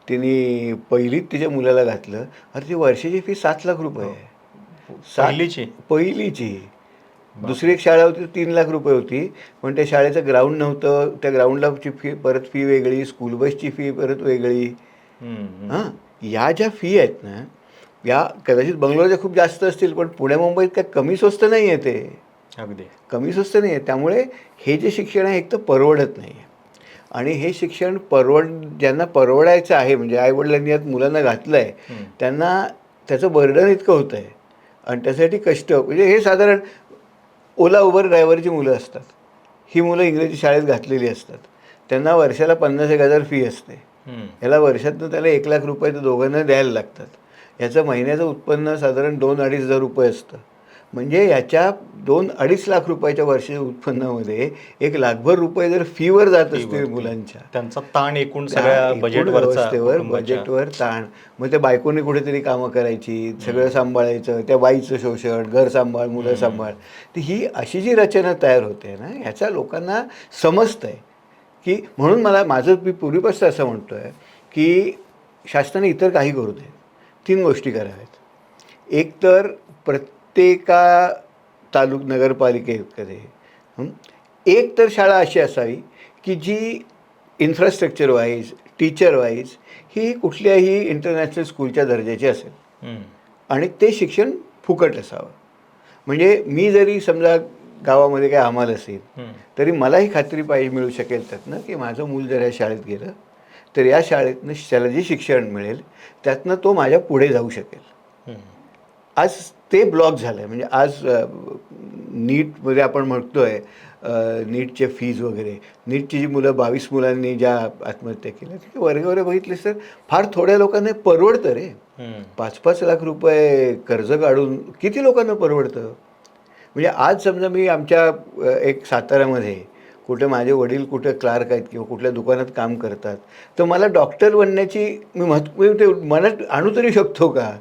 Speaker 1: तिने पहिलीत तिच्या मुलाला घातलं, अरे ती वर्षाची फी 7 लाख रुपये आहे. पहिलीची. दुसरी एक शाळा होती 3 लाख रुपये होती, पण त्या शाळेचं ग्राउंड नव्हतं, त्या ग्राउंडलाची फी परत फी वेगळी, स्कूल बसची फी परत वेगळी. हां, या ज्या फी आहेत ना, या कदाचित बंगलोरच्या खूप जास्त असतील, पण पुणे मुंबईत काय कमी स्वस्त नाही आहे ते.
Speaker 2: अगदी
Speaker 1: कमी स्वस्त नाही आहे. त्यामुळे हे जे शिक्षण आहे एक तर परवडत नाही आहे, आणि हे शिक्षण ज्यांना परवडायचं आहे, म्हणजे आईवडिलांनी यात मुलांना घातलं आहे, त्यांना त्याचं बर्डन इतकं होतं आहे, आणि त्यासाठी कष्ट, म्हणजे हे साधारण ओला उबर ड्रायव्हरची मुलं असतात. ही मुलं इंग्रजी शाळेत घातलेली असतात. त्यांना वर्षाला 50,000-1,000 फी असते. याला वर्षातनं त्याला 1,00,000 रुपये तर दोघांना द्यायला लागतात. याचं महिन्याचं उत्पन्न साधारण 2-2.5 हजार रुपये असतं. म्हणजे याच्या 2-2.5 लाख रुपयाच्या वर्षाच्या उत्पन्नामध्ये 1,00,000 रुपये जर फीवर जात असतील मुलांच्या,
Speaker 2: त्यांचा ताण एकूण सगळ्या
Speaker 1: बजेटवर ताण. मग त्या बायकोने कुठेतरी कामं करायची, सगळं सांभाळायचं, त्या बाईचं शोषण, घर सांभाळ, मुलं सांभाळ. तर ही अशी जी रचना तयार होते ना, ह्याचा लोकांना समजतं आहे की, म्हणून माझं मी पूर्वीपासून असं म्हणतो आहे की शासनाने इतर काही करू दे, 3 गोष्टी कराव्यात. एक तर प्रत्येका नगरपालिकेमध्ये एक तर शाळा अशी असावी की जी इन्फ्रास्ट्रक्चर वाईज, टीचर वाईज ही कुठल्याही इंटरनॅशनल स्कूलच्या दर्जाची असेल, आणि ते शिक्षण फुकट असावं. म्हणजे मी जरी समजा गावामध्ये काय हमाल असेल, तरी मलाही खात्री मिळू शकेल त्यातनं की माझं मूल जर या शाळेत गेलं तर या शाळेतनं त्याला जे शिक्षण मिळेल त्यातनं तो माझ्या पुढे जाऊ शकेल. आज ते ब्लॉक झालं आहे. म्हणजे आज नीटमध्ये आपण म्हणतो आहे, नीटचे फीज वगैरे, नीटची जी मुलं 22 मुलांनी ज्या आत्महत्या केल्या, ते वर्गावर बघितलेस तर फार थोड्या लोकांना परवडतं रे. 5-5 लाख रुपये कर्ज काढून किती लोकांना परवडतं. म्हणजे आज समजा मी आमच्या एक साताऱ्यामध्ये कुठे माझे वडील कुठे क्लार्क आहेत किंवा कुठल्या दुकानात काम करतात, तर मला डॉक्टर बनण्याची मी मनात आणू तरी शकतो का?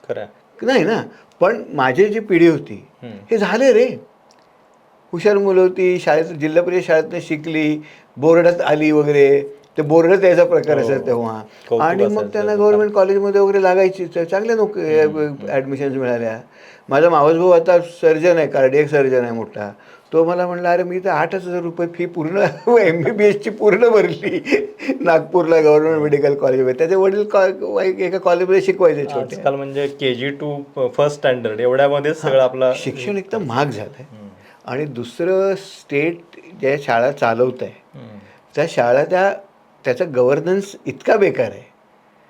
Speaker 2: खरं
Speaker 1: नाही ना. पण माझी जी पिढी होती हे झाले रे. हुशार मुलं होती, शाळेत जिल्हा परिषद शाळेतनं शिकली, बोर्डात आली वगैरे, ते बोर्डात यायचा प्रकार असायचा तेव्हा, आणि मग त्यांना गव्हर्नमेंट कॉलेजमध्ये वगैरे लागायची, चांगल्या ॲडमिशन्स मिळाल्या. माझा मावस भाऊ आता सर्जन आहे, कार्डियक सर्जन आहे मोठा. तो मला म्हणला, अरे मी तर 8,000 रुपये फी पूर्ण MBBSची पूर्ण भरली नागपूरला गव्हर्नमेंट मेडिकल कॉलेजमध्ये. त्याचे वडील एका कॉलेजमध्ये शिकवायचे छोटे.
Speaker 2: आजकाल म्हणजे KG to फर्स्ट स्टँडर्ड एवढ्यामध्ये सगळं आपलं
Speaker 1: शिक्षण एकदम महाग झालं आहे. आणि दुसरं, स्टेट ज्या शाळा चालवत आहे त्या शाळा त्याचा गव्हर्नन्स इतका बेकार आहे,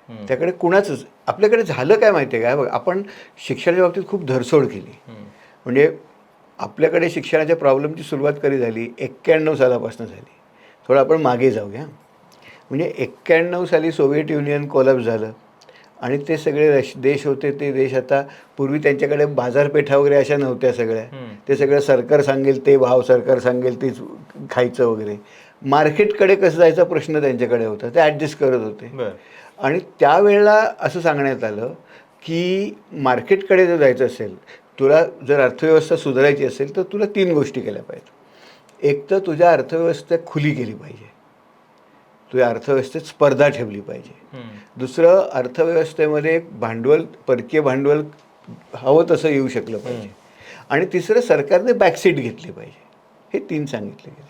Speaker 1: त्याकडे कुणाचंच. आपल्याकडे झालं काय माहिती आहे का, बघ, आपण शिक्षणाच्या बाबतीत खूप धरसोड केली. म्हणजे आपल्याकडे शिक्षणाच्या प्रॉब्लेमची सुरुवात कधी झाली, 91 सालापासून झाली. थोडं आपण मागे जाऊया. म्हणजे 91 साली सोव्हिएट युनियन कोलॅप्स झालं, आणि ते सगळे देश होते, ते देश आता, पूर्वी त्यांच्याकडे बाजारपेठा वगैरे अशा नव्हत्या सगळ्या. ते सगळं सरकार सांगेल ते भाव, सरकार सांगेल तेच खायचं वगैरे. मार्केटकडे कसं जायचा प्रश्न त्यांच्याकडे होता, ते ॲडजस्ट करत होते. आणि त्यावेळेला असं सांगण्यात आलं की मार्केटकडे जर जायचं असेल, तुला जर अर्थव्यवस्था सुधारायची असेल तर तुला 3 गोष्टी केल्या पाहिजेत. एक तर तुझ्या अर्थव्यवस्था खुली केली पाहिजे, तुझ्या अर्थव्यवस्थेत स्पर्धा ठेवली पाहिजे. दुसरं, अर्थव्यवस्थेमध्ये भांडवल, परकीय भांडवल हवं तसं येऊ शकलं पाहिजे. आणि तिसरं, सरकारने बॅकसीट घेतली पाहिजे. हे 3 सांगितले गेले.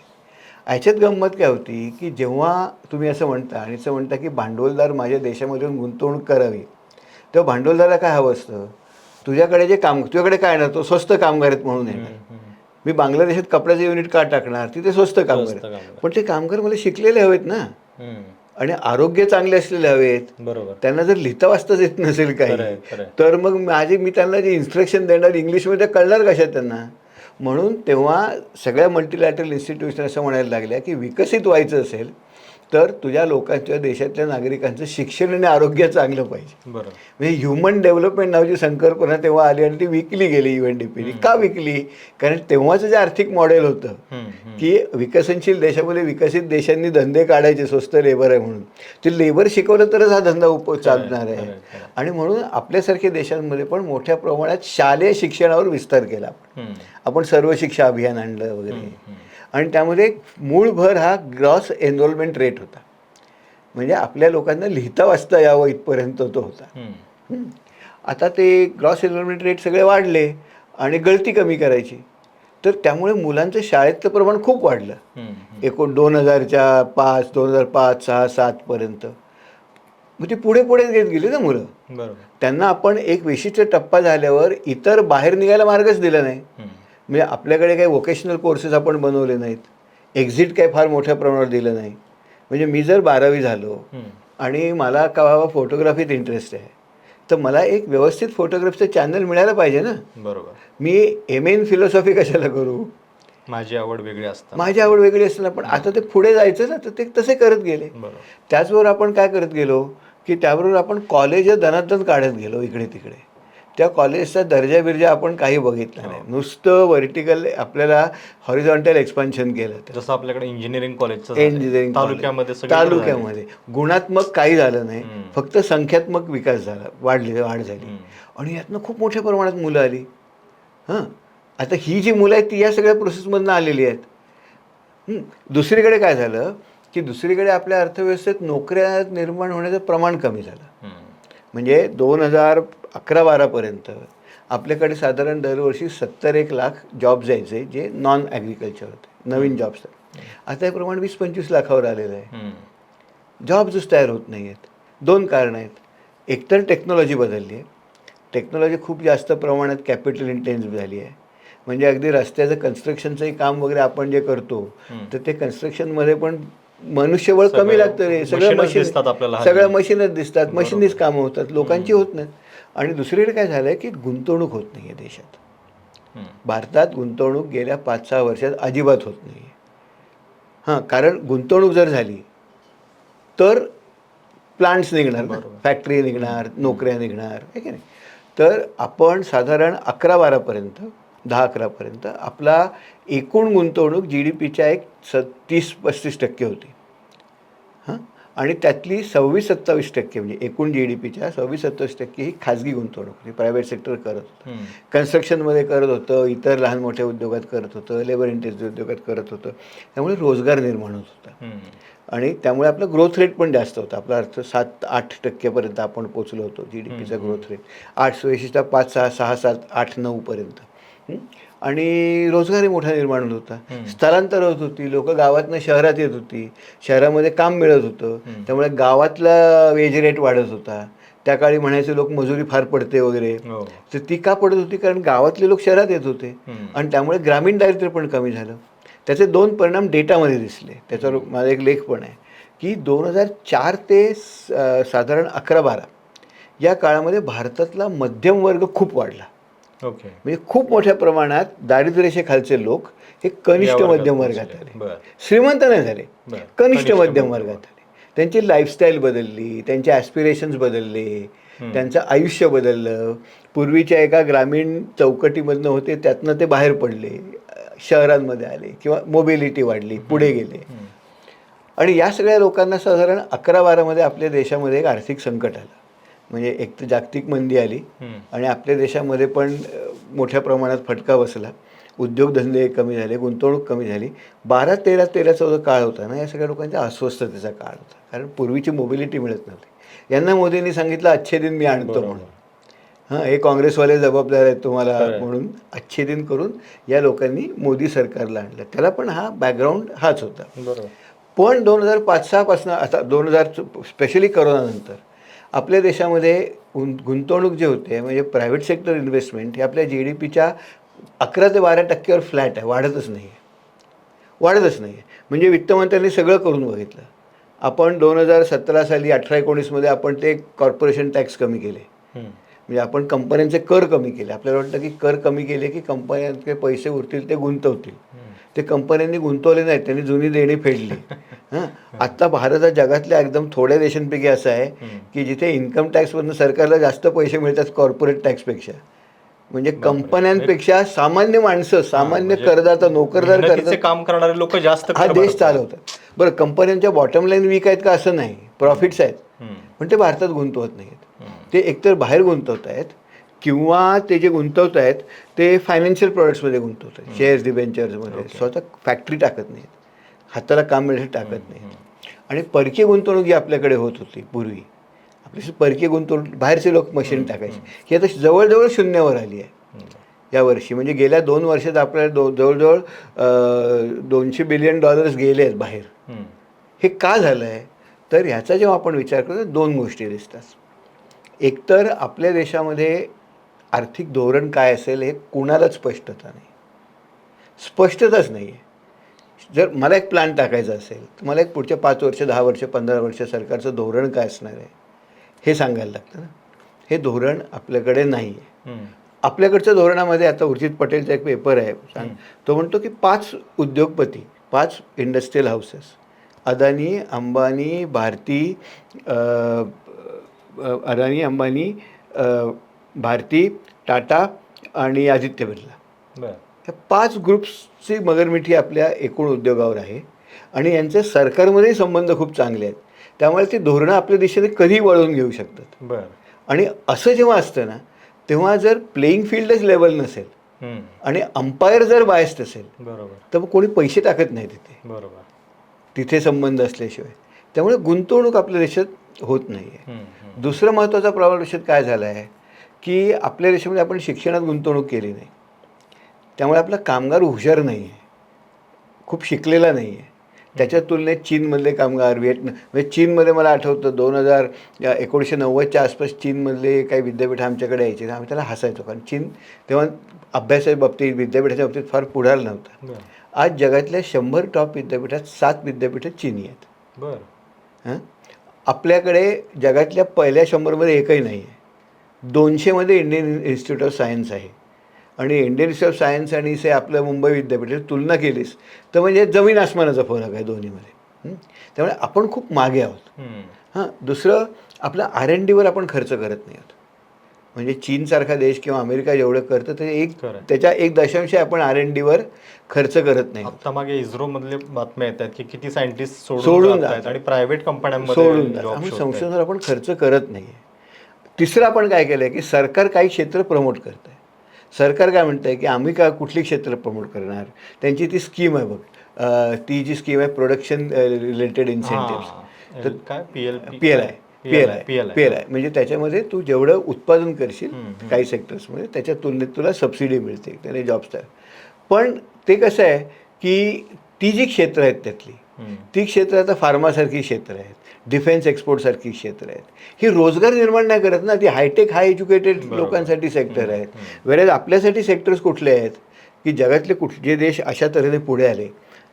Speaker 1: ह्याच्यात गंमत काय होती की जेव्हा तुम्ही असं म्हणता आणि असं म्हणता की भांडवलदार माझ्या देशामध्ये गुंतवणूक करावी, तेव्हा भांडवलदाराला काय हवं असतं, तुझ्याकडे काय येणार, तो स्वस्त कामगार आहेत म्हणून येणार. मी बांगलादेशात कपड्याचं युनिट का टाकणार, तिथे स्वस्त कामगार, पण ते कामगार मला शिकलेले हवेत ना, आणि आरोग्य चांगले असलेले हवेत.
Speaker 2: बरोबर.
Speaker 1: त्यांना जर लिहिता वाचताच येत नसेल काही, तर मग मी त्यांना जे इन्स्ट्रक्शन देणार इंग्लिशमध्ये कळणार कशा त्यांना. म्हणून तेव्हा सगळ्या मल्टीलॅटरल इन्स्टिट्यूशन असं म्हणायला लागल्या की विकसित व्हायचं असेल तर तुझ्या लोकांच्या, देशातल्या नागरिकांचं शिक्षण आणि आरोग्य चांगलं पाहिजे.
Speaker 2: बरोबर.
Speaker 1: म्हणजे ह्युमन डेव्हलपमेंट नावाची संकल्पना तेव्हा आली, आणि ती विकली गेली UNDPने. का विकली? कारण तेव्हाचं जे आर्थिक मॉडेल होतं की विकसनशील देशामध्ये विकसित देशांनी धंदे काढायचे, स्वस्त लेबर आहे म्हणून, ते लेबर शिकवलं तरच हा धंदा चालणार आहे. आणि म्हणून आपल्यासारख्या देशांमध्ये पण मोठ्या प्रमाणात शालेय शिक्षणावर विस्तार केला. आपण सर्व शिक्षा अभियान आणलं वगैरे, आणि त्यामध्ये मूळ भर हा ग्रॉस एनरोलमेंट रेट होता. म्हणजे आपल्या लोकांना लिहिता वाचता यावं इथपर्यंत तो होता. आता ते ग्रॉस एनरोलमेंट रेट सगळे वाढले आणि गळती कमी करायची. तर त्यामुळे मुलांचं शाळेतलं प्रमाण खूप वाढलं. एकूण 2005, 2005, 6, 7पर्यंत मग ती पुढे पुढे घेत गेली ना मुलं.
Speaker 2: बरोबर.
Speaker 1: त्यांना आपण एक विशिष्ट टप्पा झाल्यावर इतर बाहेर निघायला मार्गच दिला नाही. म्हणजे आपल्याकडे काही व्होकेशनल कोर्सेस आपण बनवले नाहीत, एक्झिट काही फार मोठ्या प्रमाणावर दिलं नाही. म्हणजे मी जर 12वी झालो आणि मला का बाबा फोटोग्राफीत इंटरेस्ट आहे, तर मला एक व्यवस्थित फोटोग्राफीचं चॅनल मिळायला पाहिजे ना.
Speaker 2: बरोबर.
Speaker 1: मी MA इन फिलॉसॉफी कशाला करू,
Speaker 2: माझी आवड वेगळी असते,
Speaker 1: माझी आवड वेगळी असते ना. पण आता ते पुढे जायचं ना, तर ते तसे करत गेले. त्याचबरोबर आपण काय करत गेलो की त्याबरोबर आपण कॉलेज दनादन काढत गेलो इकडे तिकडे. त्या कॉलेजचा दर्जा बिर्जा आपण काही बघितला नाही, नुसतं व्हर्टिकल आपल्याला हॉरिझॉन्टल एक्सपान्शन केलं.
Speaker 2: जसं आपल्याकडे इंजिनिअरिंग कॉलेजचं
Speaker 1: इंजिनिअरिंग तालुक्यामध्ये गुणात्मक काही झालं नाही, फक्त संख्यात्मक विकास झाला, वाढ झाली. आणि यातनं खूप मोठ्या प्रमाणात मुलं आली. आता ही जी मुलं आहेत ती या सगळ्या प्रोसेसमधनं आलेली आहेत. दुसरीकडे काय झालं की दुसरीकडे आपल्या अर्थव्यवस्थेत नोकऱ्या निर्माण होण्याचं प्रमाण कमी झालं. म्हणजे 2011-12पर्यंत आपल्याकडे साधारण दरवर्षी 71 लाख जॉब्स यायचे जे नॉन ॲग्रिकल्चर होते, नवीन जॉब्स. आता हे प्रमाण 20-25 लाखावर आलेलं आहे. जॉब्सच तयार होत नाही आहेत. 2 कारणं आहेत. एकतर टेक्नॉलॉजी बदलली आहे. टेक्नॉलॉजी खूप जास्त प्रमाणात कॅपिटल इंटेन्सिव्ह झाली आहे. म्हणजे अगदी रस्त्याचं कन्स्ट्रक्शनचंही काम वगैरे आपण जे करतो, तर ते कन्स्ट्रक्शनमध्ये पण मनुष्यबळ कमी लागतं रे. सगळं मशीनच दिसतात, मशीनीच कामं होतात, लोकांची होत नाहीत. आणि दुसरीकडे काय झालं आहे की गुंतवणूक होत नाही आहे देशात. भारतात गुंतवणूक गेल्या 5-6 वर्षात अजिबात होत नाही आहे. कारण गुंतवणूक जर झाली तर प्लांट्स निघणार, फॅक्टरी निघणार, नोकऱ्या निघणार, आहे की नाही. तर आपण साधारण 11-12पर्यंत 10-11पर्यंत आपला एकूण गुंतवणूक GDPच्या एक 30-35% होती. आणि त्यातली 26-27% म्हणजे एकूण GDPच्या 26-27% ही खाजगी गुंतवणूक होती, प्रायव्हेट सेक्टर करत होतं. कन्स्ट्रक्शनमध्ये करत होतं, इतर लहान मोठ्या उद्योगात करत होतं, लेबर इंटेन्सिव्ह उद्योगात करत होतं. त्यामुळे रोजगार निर्माण होत होता. आणि त्यामुळे आपलं ग्रोथ रेट पण जास्त होता. आपला अर्थ 7-8% आपण पोचलो होतो GDPचा ग्रोथ रेट. 8 विशेषतः 5-6-7-8-9पर्यंत. आणि रोजगारही मोठा निर्माण होत होता. स्थलांतर होत होती, लोक गावातनं शहरात येत होती, शहरामध्ये काम मिळत होतं, त्यामुळे गावातला वेज रेट वाढत होता. त्या काळी म्हणायचे लोक मजुरी फार पडते वगैरे, तर ती का पडत होती, कारण गावातले लोक शहरात येत होते आणि त्यामुळे ग्रामीण दारिद्र्य पण कमी झालं. त्याचे 2 परिणाम डेटामध्ये दिसले. त्याच्यावर माझा एक लेख पण आहे की 2004 ते साधारण 11-12 या काळामध्ये भारतातला मध्यम वर्ग खूप वाढला. म्हणजे खूप मोठ्या प्रमाणात दारिद्र्यरेषेखालचे लोक हे कनिष्ठ मध्यम वर्गात आले. श्रीमंत नाही झाले, कनिष्ठ मध्यम वर्गात आले. त्यांची लाईफस्टाईल बदलली, त्यांचे ॲस्पिरेशन्स बदलले, त्यांचं आयुष्य बदललं. पूर्वीच्या एका ग्रामीण चौकटीमधनं होते, त्यातनं ते बाहेर पडले, शहरांमध्ये आले किंवा मोबिलिटी वाढली, पुढे गेले. आणि या सगळ्या लोकांना साधारण 11-12मध्ये आपल्या देशामध्ये एक आर्थिक संकट आलं. म्हणजे एक तर जागतिक मंदी आली आणि आपल्या देशामध्ये पण मोठ्या प्रमाणात फटका बसला. उद्योगधंदे कमी झाले, गुंतवणूक कमी झाली. 12-13-14 काळ होता ना, या सगळ्या लोकांच्या अस्वस्थतेचा काळ होता, कारण पूर्वीची मोबिलिटी मिळत नव्हती. यांना मोदींनी सांगितलं अच्छे दिन मी आणतो म्हणून. हे काँग्रेसवाले जबाबदार आहेत तुम्हाला म्हणून अच्छे दिन करून या लोकांनी मोदी सरकारला आणलं. त्याला पण हा बॅकग्राऊंड हाच होता. पण 2005-06 पासून आता 2000 स्पेशली करोनानंतर आपल्या देशामध्ये गुंतवणूक जे होते, म्हणजे प्रायव्हेट सेक्टर इन्व्हेस्टमेंट हे आपल्या GDPच्या 11-12% फ्लॅट आहे, वाढतच नाही आहे. म्हणजे वित्तमंत्र्यांनी सगळं करून बघितलं. आपण 2017 साली 18-19मध्ये आपण ते कॉर्पोरेशन टॅक्स कमी केले. म्हणजे आपण कंपन्यांचे कर कमी केले. आपल्याला वाटतं की कर कमी केले की कंपन्यांचे पैसे उरतील, ते गुंतवतील. ते कंपन्यांनी गुंतवले नाहीत, त्यांनी जुनी देणी फेडली. आत्ता भारत हा जगातल्या एकदम थोड्या देशांपैकी असा आहे की जिथे इन्कम टॅक्समधून सरकारला जास्त पैसे मिळतात कॉर्पोरेट टॅक्सपेक्षा. म्हणजे कंपन्यांपेक्षा सामान्य माणसं, सामान्य करदाता, नोकरदार करदाता,
Speaker 2: काम करणारे लोक जास्त
Speaker 1: हा देश चालवतात. बरं, कंपन्यांच्या बॉटम लाईन वीक आहेत का असं नाही, प्रॉफिट्स आहेत, पण ते भारतात गुंतवत नाहीत. ते एकतर बाहेर गुंतवत आहेत किंवा ते जे गुंतवत आहेत ते फायनान्शियल प्रॉडक्ट्समध्ये गुंतवत आहेत, शेअर्स, डिबेंचर्समध्ये. स्वतः फॅक्टरी टाकत नाहीत, हाताला काम मिळण्यासाठी टाकत नाहीत. आणि परकीय गुंतवणूक जी आपल्याकडे होत होती पूर्वी, आपली परकीय गुंतवणूक बाहेरचे लोक मशीन टाकायचे, ही आता जवळजवळ शून्यावर आली आहे. यावर्षी. म्हणजे गेल्या 2 वर्षात आपल्याला जवळजवळ $200 बिलियन गेले आहेत बाहेर. हे का झालं आहे? तर ह्याचा जेव्हा आपण विचार करतो 2 गोष्टी दिसतात. एकतर आपल्या देशामध्ये आर्थिक धोरण काय असेल हे कुणालाच स्पष्टता नाही. स्पष्टताच नाही आहे. जर मला एक प्लॅन टाकायचा असेल तर मला एक पुढच्या 5 वर्ष, 10 वर्ष, 15 वर्ष सरकारचं धोरण काय असणार आहे हे सांगायला लागतं ना. हे धोरण आपल्याकडे नाही आहे. आपल्याकडच्या धोरणामध्ये आता उर्जित पटेलचा एक पेपर आहे, तो म्हणतो की 5 उद्योगपती, 5 इंडस्ट्रियल हाऊसेस, अदानी, अंबानी, भारती, टाटा आणि आदित्य बिर्ला, या 5 ग्रुप्सची मगरमिठी आपल्या एकूण उद्योगावर आहे आणि यांचे सरकारमध्येही संबंध खूप चांगले आहेत. त्यामुळे ती धोरणं आपल्या दिशेने कधी वळवून घेऊ शकतात. आणि असं जेव्हा असतं ना, तेव्हा जर प्लेईंग फील्डच लेवल नसेल आणि अंपायर जर बायस्ड असेल तर मग कोणी पैसे टाकत नाही तिथे संबंध असल्याशिवाय. त्यामुळे गुंतवणूक आपल्या देशात होत नाही आहे. दुसरं महत्त्वाचा प्रॉब्लेम देशात काय झाला आहे की आपल्या देशामध्ये आपण शिक्षणात गुंतवणूक केली नाही. त्यामुळे आपला कामगार हुशार नाही आहे, खूप शिकलेला नाही आहे. त्याच्या तुलनेत चीनमधले कामगार, म्हणजे चीनमध्ये मला आठवतं 1990च्या आसपास चीनमधले काही विद्यापीठ आमच्याकडे यायचे, आम्ही त्याला हसायचो, कारण चीन तेव्हा अभ्यासाच्या बाबतीत, विद्यापीठाच्या बाबतीत फार पुढारला नव्हता. आज जगातल्या 100 टॉप विद्यापीठात 7 विद्यापीठं चीनी आहेत. आपल्याकडे जगातल्या पहिल्या 100मध्ये एकही नाही आहे. 200मध्ये इंडियन इन्स्टिट्यूट ऑफ सायन्स आहे आणि इंडियन इन्स्टिट्यूट ऑफ सायन्स आणि से आपलं मुंबई विद्यापीठाची तुलना केलीस तर म्हणजे जमीन आसमानाचा फरक आहे दोन्हीमध्ये. त्यामुळे आपण खूप मागे आहोत. दुसरं, आपलं R&Dवर आपण खर्च करत नाही आहोत. म्हणजे चीनसारखा देश किंवा अमेरिका जेवढं करतं ते त्याच्या 1.1 आपण R&Dवर खर्च करत नाही.
Speaker 2: आता मागे इस्रोमधले बातम्या येतात की किती सायंटिस्ट सोडून जातात आणि प्रायव्हेट कंपन्यांमध्ये
Speaker 1: सोडून जातात. संशोधनावर आपण खर्च करत नाही. तिसरं आपण काय केलं आहे की सरकार काही क्षेत्र प्रमोट करत आहे. सरकार काय म्हणतं आहे की आम्ही कुठली क्षेत्र प्रमोट करणार. त्यांची ती स्कीम आहे बघ, ती जी स्कीम आहे प्रोडक्शन रिलेटेड इन्सेंटिव्स, तर काय PLI म्हणजे त्याच्यामध्ये तू जेवढं उत्पादन करशील काही सेक्टर्समध्ये त्याच्या तुलनेत तुला सबसिडी मिळते, त्याने जॉब्स तयार. पण ते कसं आहे की ती जी क्षेत्र आहेत त्यातली ती क्षेत्र आता फार्मासारखी क्षेत्र आहेत, डिफेन्स एक्सपोर्टसारखी क्षेत्र आहेत. ही रोजगार निर्माण नाही करत ना, ती हायटेक हाय एज्युकेटेड लोकांसाठी सेक्टर आहेत. वेळेस आपल्यासाठी सेक्टर्स कुठले आहेत की जगातले जे देश अशा तऱ्हेने पुढे आले,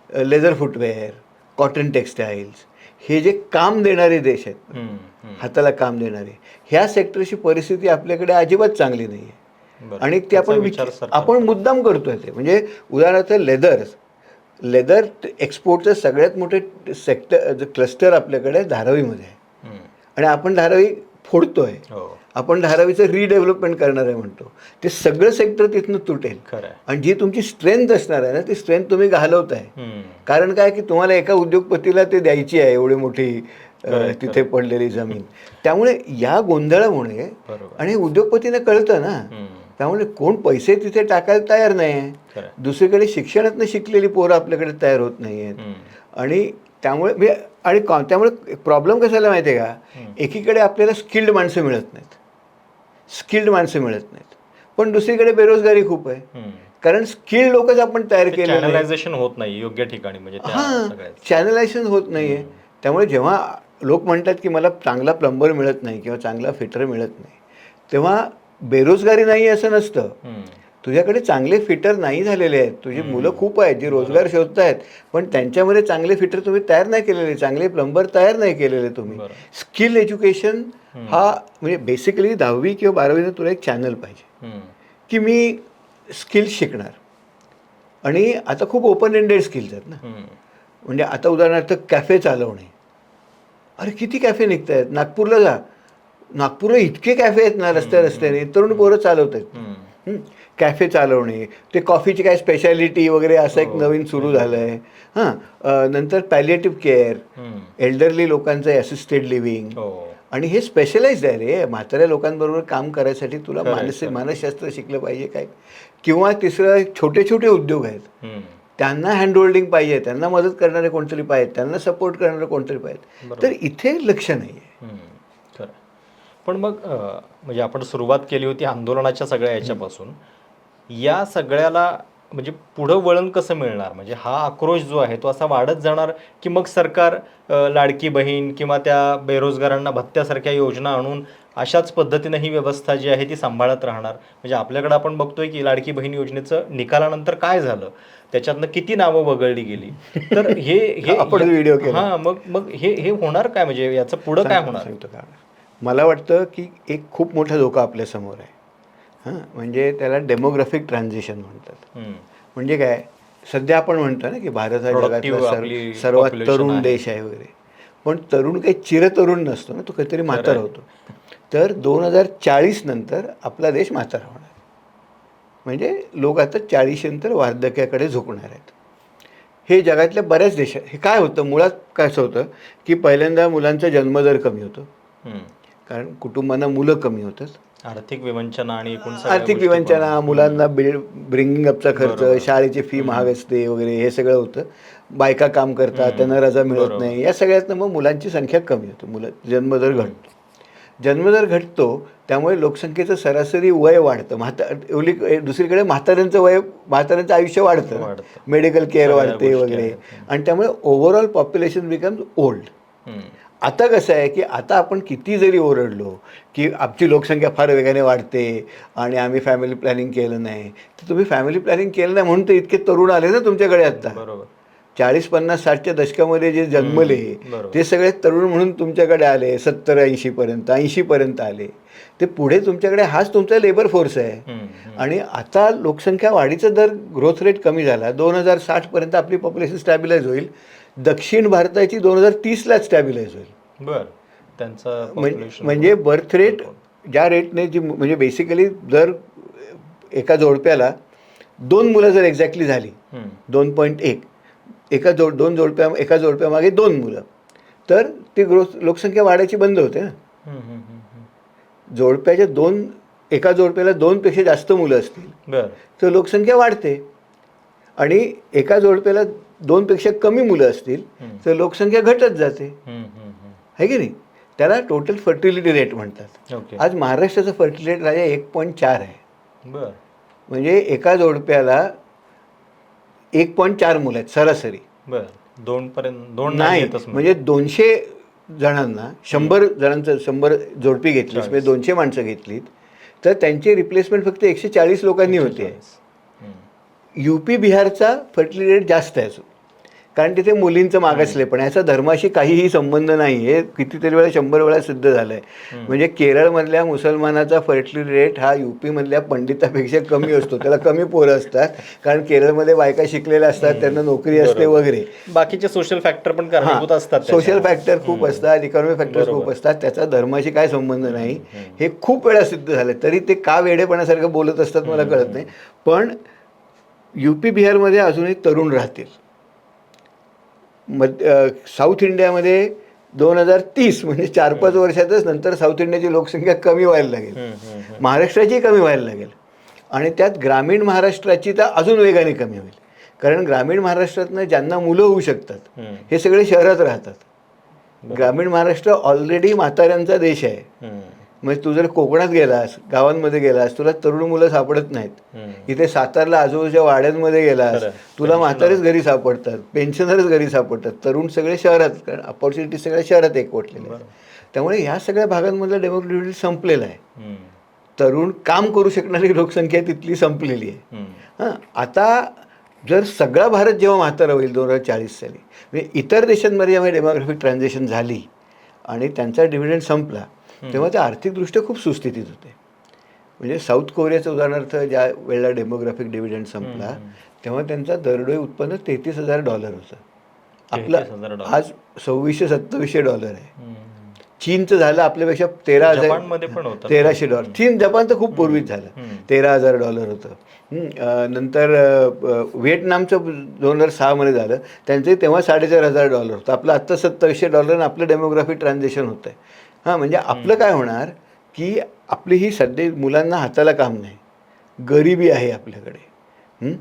Speaker 1: लेदर फुटवेअर, कॉटन टेक्सटाईल्स, हे जे काम देणारे देश आहेत, हाताला काम देणारे, ह्या सेक्टरची परिस्थिती आपल्याकडे अजिबात चांगली नाही आहे. आणि ते आपण मुद्दाम करतोय ते. म्हणजे उदाहरणार्थ लेदर एक्सपोर्टचं सगळ्यात मोठे क्लस्टर आपल्याकडे धारावीमध्ये आहे आणि आपण धारावी फोडतोय. आपण धारावीचं रिडेव्हलपमेंट करणार आहे म्हणतो. ते सगळं सेक्टर तिथनं तुटेल आणि जी तुमची स्ट्रेंथ असणार आहे ना, ती स्ट्रेंथ तुम्ही घालवताय. कारण काय की तुम्हाला एका उद्योगपतीला ते द्यायची आहे एवढी मोठी तिथे पडलेली जमीन. त्यामुळे या गोंधळामुळे, आणि उद्योगपतीने कळतं ना, त्यामुळे कोण पैसे तिथे टाकायला तयार नाही आहे. दुसरीकडे शिक्षणातनं शिकलेली पोरं आपल्याकडे तयार होत नाही आहेत. आणि त्यामुळे त्यामुळे प्रॉब्लेम कशाला माहिती आहे का, एकीकडे आपल्याला स्किल्ड माणसं मिळत नाहीत, पण दुसरीकडे बेरोजगारी खूप आहे. कारण स्किल्ड लोकच आपण तयार केले,
Speaker 2: चॅनलायझेशन होत नाही योग्य ठिकाणी, म्हणजे
Speaker 1: चॅनलायझेशन होत नाही आहे. त्यामुळे जेव्हा लोक म्हणतात की मला चांगला प्लंबर मिळत नाही किंवा चांगला फिटर मिळत नाही, तेव्हा बेरोजगारी नाही असं नसतं. तुझ्याकडे चांगले फिटर नाही झालेले आहेत, तुझी मुलं खूप आहेत जी रोजगार शोधत आहेत, पण त्यांच्यामध्ये चांगले फिटर तुम्ही तयार नाही केलेले, चांगले प्लंबर तयार नाही केलेले तुम्ही. स्किल एज्युकेशन हा म्हणजे बेसिकली 10वी किंवा 12वीनं तुला एक चॅनल पाहिजे की मी स्किल्स शिकणार. आणि आता खूप ओपन एंडेड स्किल्स आहेत ना. म्हणजे आता उदाहरणार्थ कॅफे चालवणे, अरे किती कॅफे निघत आहेत. नागपूरला जा, नागपूरला इतके कॅफे आहेत ना रस्त्याने, तरुण पोरं चालवत आहेत. कॅफे चालवणे, ते कॉफीची काय स्पेशालिटी वगैरे असं एक नवीन सुरू झालं आहे. नंतर पॅलिएटिव्ह केअर, एल्डरली लोकांचं असिस्टेड लिव्हिंग, आणि हे स्पेशलाइज्ड आहे रे. म्हाताऱ्या लोकांबरोबर काम करायसाठी तुला मानसशास्त्र शिकलं पाहिजे काय. किंवा तिसरं छोटे उद्योग आहेत, त्यांना हँडहोल्डिंग पाहिजे, त्यांना मदत करणारे कोणतरी पाहिजेत, त्यांना सपोर्ट करणारे कोणतरी पाहिजेत. तर इथे लक्ष नाही आहे.
Speaker 2: पण मग म्हणजे आपण सुरुवात केली होती आंदोलनाच्या सगळ्या याच्यापासून, या सगळ्याला म्हणजे पुढं वळण कसं मिळणार? म्हणजे हा आक्रोश जो आहे तो असा वाढत जाणार की मग सरकार लाडकी बहीण किंवा त्या बेरोजगारांना भत्त्यासारख्या योजना आणून अशाच पद्धतीनं ही व्यवस्था जी आहे ती सांभाळत राहणार? म्हणजे आपल्याकडे आपण बघतोय की लाडकी बहीण योजनेचं निकालानंतर काय झालं, त्याच्यातनं किती नावं वगळली गेली. तर हे हे
Speaker 1: आपण व्हिडिओ केला.
Speaker 2: हां, मग मग हे हे होणार काय? म्हणजे याचं पुढं काय होणार?
Speaker 1: सांगतो का, मला वाटतं की एक खूप मोठा धोका आपल्यासमोर आहे. हां, म्हणजे त्याला डेमोग्राफिक ट्रान्झिशन म्हणतात. म्हणजे काय, सध्या आपण म्हणतो ना की भारत हा
Speaker 2: Productive
Speaker 1: जगातला
Speaker 2: आपली
Speaker 1: सर्वात
Speaker 2: population
Speaker 1: तरुण
Speaker 2: आहे.
Speaker 1: देश आहे वगैरे. पण तरुण काही चिरतरुण नसतो ना, तो कधीतरी म्हातारा होतो. तर 2040 नंतर आपला देश म्हातारा होणार. म्हणजे लोक आता 40 नंतर वार्धक्याकडे झुकणार आहेत. हे जगातल्या बऱ्याच देशात हे काय होतं, मुळात काय असं होतं की पहिल्यांदा मुलांचा जन्मदर कमी होतो, कारण कुटुंबांना मुलं कमी होतात.
Speaker 2: आर्थिक विवंचना आणि एकूण सगळ्या
Speaker 1: आर्थिक
Speaker 2: गोष्टी पण.
Speaker 1: विवंचना, मुलांना ब्रिंगिंग अपचा खर्च, शाळेची फी महाग असते वगैरे, हे सगळं होतं. बायका काम करतात, त्यांना रजा मिळत नाही, या सगळ्यातनं मग मुलांची संख्या कमी होते, जन्मदर घटतो. जन्मदर घटतो त्यामुळे लोकसंख्येचं सरासरी वय वाढतं. दुसरीकडे म्हाताऱ्यांचं आयुष्य वाढतं, मेडिकल केअर वाढते वगैरे, आणि त्यामुळे ओव्हरऑल पॉप्युलेशन बिकम्स ओल्ड. आता कसं आहे की आता आपण किती जरी ओरडलो की आमची लोकसंख्या फार वेगाने वाढते आणि आम्ही फॅमिली प्लॅनिंग केलं नाही, तर तुम्ही फॅमिली प्लॅनिंग केलं नाही म्हणून तर इतके तरुण आले ना तुमच्याकडे आता. 40, 50, 60च्या दशकामध्ये जे जन्मले ते सगळे तरुण म्हणून तुमच्याकडे आले. 70, 80 पर्यंत आले. ते पुढे तुमच्याकडे हाच तुमचा लेबर फोर्स आहे. आणि आता लोकसंख्या वाढीचा दर, ग्रोथ रेट कमी झाला. 2060 पर्यंत आपली पॉप्युलेशन स्टॅबिलाइज होईल. दक्षिण भारताची 2030ला स्टॅबिलाइज होईल.
Speaker 2: बरं, त्यांचं
Speaker 1: म्हणजे बर्थ रेट ज्या रेटने म्हणजे बेसिकली जर एका जोडप्याला 2 मुलं जर एक्झॅक्टली झाली, 2.1, एका जोडप्यामागे 2 मुलं, तर ती लोकसंख्या वाढायची बंद होते ना. एका जोडप्याला 2पेक्षा जास्त मुलं असतील तर लोकसंख्या वाढते, आणि एका जोडप्याला 2पेक्षा कमी मुलं असतील तर लोकसंख्या घटत जाते, आहे की नाही. त्याला टोटल फर्टिलिटी रेट म्हणतात. आज महाराष्ट्राचं फर्टिलिटी रेट 1.4 आहे. म्हणजे एका जोडप्याला 1.4 मुलं आहेत सरासरी.
Speaker 2: 2
Speaker 1: नाही, म्हणजे 200 जणांना 100 जणांचं 100 जोडपी घेतलीस, म्हणजे 200 माणसं घेतलीत तर त्यांची रिप्लेसमेंट फक्त 140 लोकांनी होते. UP बिहारचा फर्टिलिटी रेट जास्त आहे, कारण तिथे मुलींचं मागासले, पण याचा धर्माशी काहीही संबंध नाही. हे कितीतरी वेळा 100 वेळा सिद्ध झालं आहे. म्हणजे केरळमधल्या मुसलमानाचा फर्टिलिटी रेट हा UP मधल्या पंडितापेक्षा कमी असतो. त्याला कमी पोरं असतात, कारण केरळमध्ये बायका शिकलेल्या असतात, त्यांना नोकरी असते वगैरे.
Speaker 2: बाकीचे सोशल फॅक्टर पण कारणीभूत असतात.
Speaker 1: सोशल फॅक्टर खूप असतात, इकॉनॉमिक फॅक्टर्स खूप असतात. त्याचा धर्माशी काय संबंध नाही. हे खूप वेळा सिद्ध झालं. तरी ते का वेडेपणासारखं बोलत असतात मला कळत नाही. पण UP बिहारमध्ये अजूनही तरुण राहतील. साऊथ इंडियामध्ये 2030 म्हणजे 4-5 वर्षातच नंतर साऊथ इंडियाची लोकसंख्या कमी व्हायला लागेल, महाराष्ट्राची कमी व्हायला लागेल, आणि त्यात ग्रामीण महाराष्ट्राची तर अजून वेगाने कमी होईल. कारण ग्रामीण महाराष्ट्रातनं ज्यांना मुलं होऊ शकतात हे सगळे शहरात राहतात. ग्रामीण महाराष्ट्र ऑलरेडी म्हाताऱ्यांचा देश आहे. म्हणजे तू जर कोकणात गेलास, गावांमध्ये गेलास, तुला तरुण मुलं सापडत नाहीत. इथे सातारला आजूबाजूच्या वाड्यांमध्ये गेलास, तुला म्हातारेच घरी सापडतात, पेन्शनरच घरी सापडतात. तरुण सगळे शहरात, कारण अपॉर्च्युनिटी सगळ्या शहरात एकवटलेले आहेत. त्यामुळे ह्या सगळ्या भागांमधलं डेमोग्राफी संपलेलं आहे. तरुण काम करू शकणारी लोकसंख्या तिथली संपलेली आहे. आता जर सगळा भारत जेव्हा म्हातारा होईल 2040 साली, म्हणजे इतर देशांमध्ये जेव्हा डेमोग्राफिक ट्रान्झिशन झाली आणि त्यांचा डिव्हिडंड संपला, तेव्हा ते आर्थिकदृष्ट्या खूप सुस्थितीत होते. म्हणजे साऊथ कोरियाचं उदाहरणार्थ, ज्या वेळेला डेमोग्राफिक डिव्हिडंड संपला तेव्हा त्यांचा दरडोई उत्पन्न $33,000 होतं. आपलं आज $2600-2700 आहे. चीनचं झालं आपल्यापेक्षा $13,000. चीन, जपान तर खूप पूर्वीच झालं, $13,000 होतं. नंतर व्हिएटनामचं 2006 मध्ये झालं, त्यांचं तेव्हा $4,500 होतं. आपलं आत्ता $2700 आपलं डेमोग्राफिक ट्रान्झिशन होतं आहे. म्हणजे आपलं काय होणार की आपली ही सध्या मुलांना हाताला काम नाही, गरिबी आहे आपल्याकडे,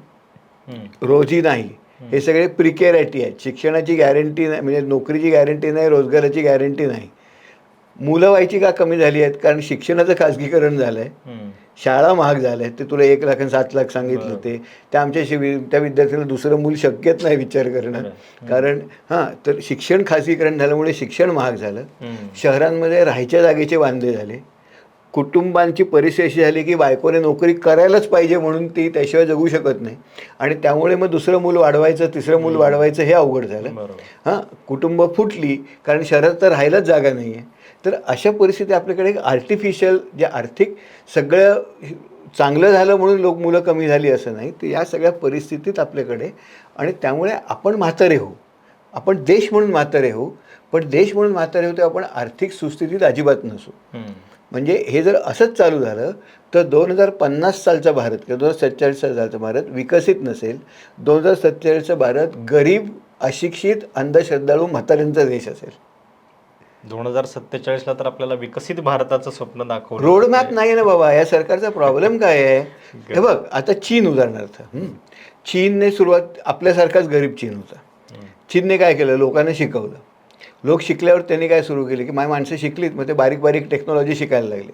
Speaker 1: रोजी नाही, हे सगळे प्रिकेरिटी आहेत. शिक्षणाची गॅरंटी नाही, म्हणजे नोकरीची गॅरंटी नाही, रोजगाराची गॅरंटी नाही. मुलं व्हायची का कमी झाली आहेत? कारण शिक्षणाचं खाजगीकरण झालं आहे. शाळा महाग झाल्या, ते तुला 1 लाख आणि 7 लाख सांगितलं ते त्या त्या विद्यार्थ्याला दुसरं मूल शक्यच नाही विचार करणं. कारण तर शिक्षण खाजगीकरण झाल्यामुळे शिक्षण महाग झालं. शहरांमध्ये राहायच्या जागेचे वांदे झाले. कुटुंबांची परिस्थिती अशी झाली की बायकोने नोकरी करायलाच पाहिजे म्हणून ती त्याशिवाय जगू शकत नाही. आणि त्यामुळे मग दुसरं मूल वाढवायचं, तिसरं मूल वाढवायचं हे अवघड झालं. कुटुंब फुटली कारण शहरात तर राहायलाच जागा नाही आहे. तर अशा परिस्थिती आपल्याकडे आर्टिफिशियल जे आर्थिक सगळं चांगलं झालं म्हणून मुलं कमी झाली असं नाही, तर या सगळ्या परिस्थितीत आपल्याकडे आणि त्यामुळे आपण म्हातारे होऊ, आपण देश म्हणून म्हातारे होऊ. पण देश म्हणून म्हातारे होऊ तेव्हा आपण आर्थिक सुस्थितीत अजिबात नसू. म्हणजे हे जर असंच चालू झालं तर 2050 सालचा भारत किंवा 2047 सालचा भारत विकसित नसेल. 2047चा भारत गरीब, अशिक्षित, अंधश्रद्धाळू म्हाताऱ्यांचा देश असेल.
Speaker 2: 2047ला तर आपल्याला विकसित भारताचं स्वप्न दाखवलं.
Speaker 1: रोडमॅप नाही ना बाबा. या सरकारचा प्रॉब्लेम काय आहे? हे बघ, आता चीन उदाहरणार्थ, चीनने सुरुवात आपल्यासारखाच गरीब चीन होता. चीनने काय केलं? लोकांना शिकवलं. लोक शिकल्यावर त्यांनी काय सुरू केले की माझी माणसं शिकलीत, मग ते बारीक बारीक टेक्नॉलॉजी शिकायला लागले.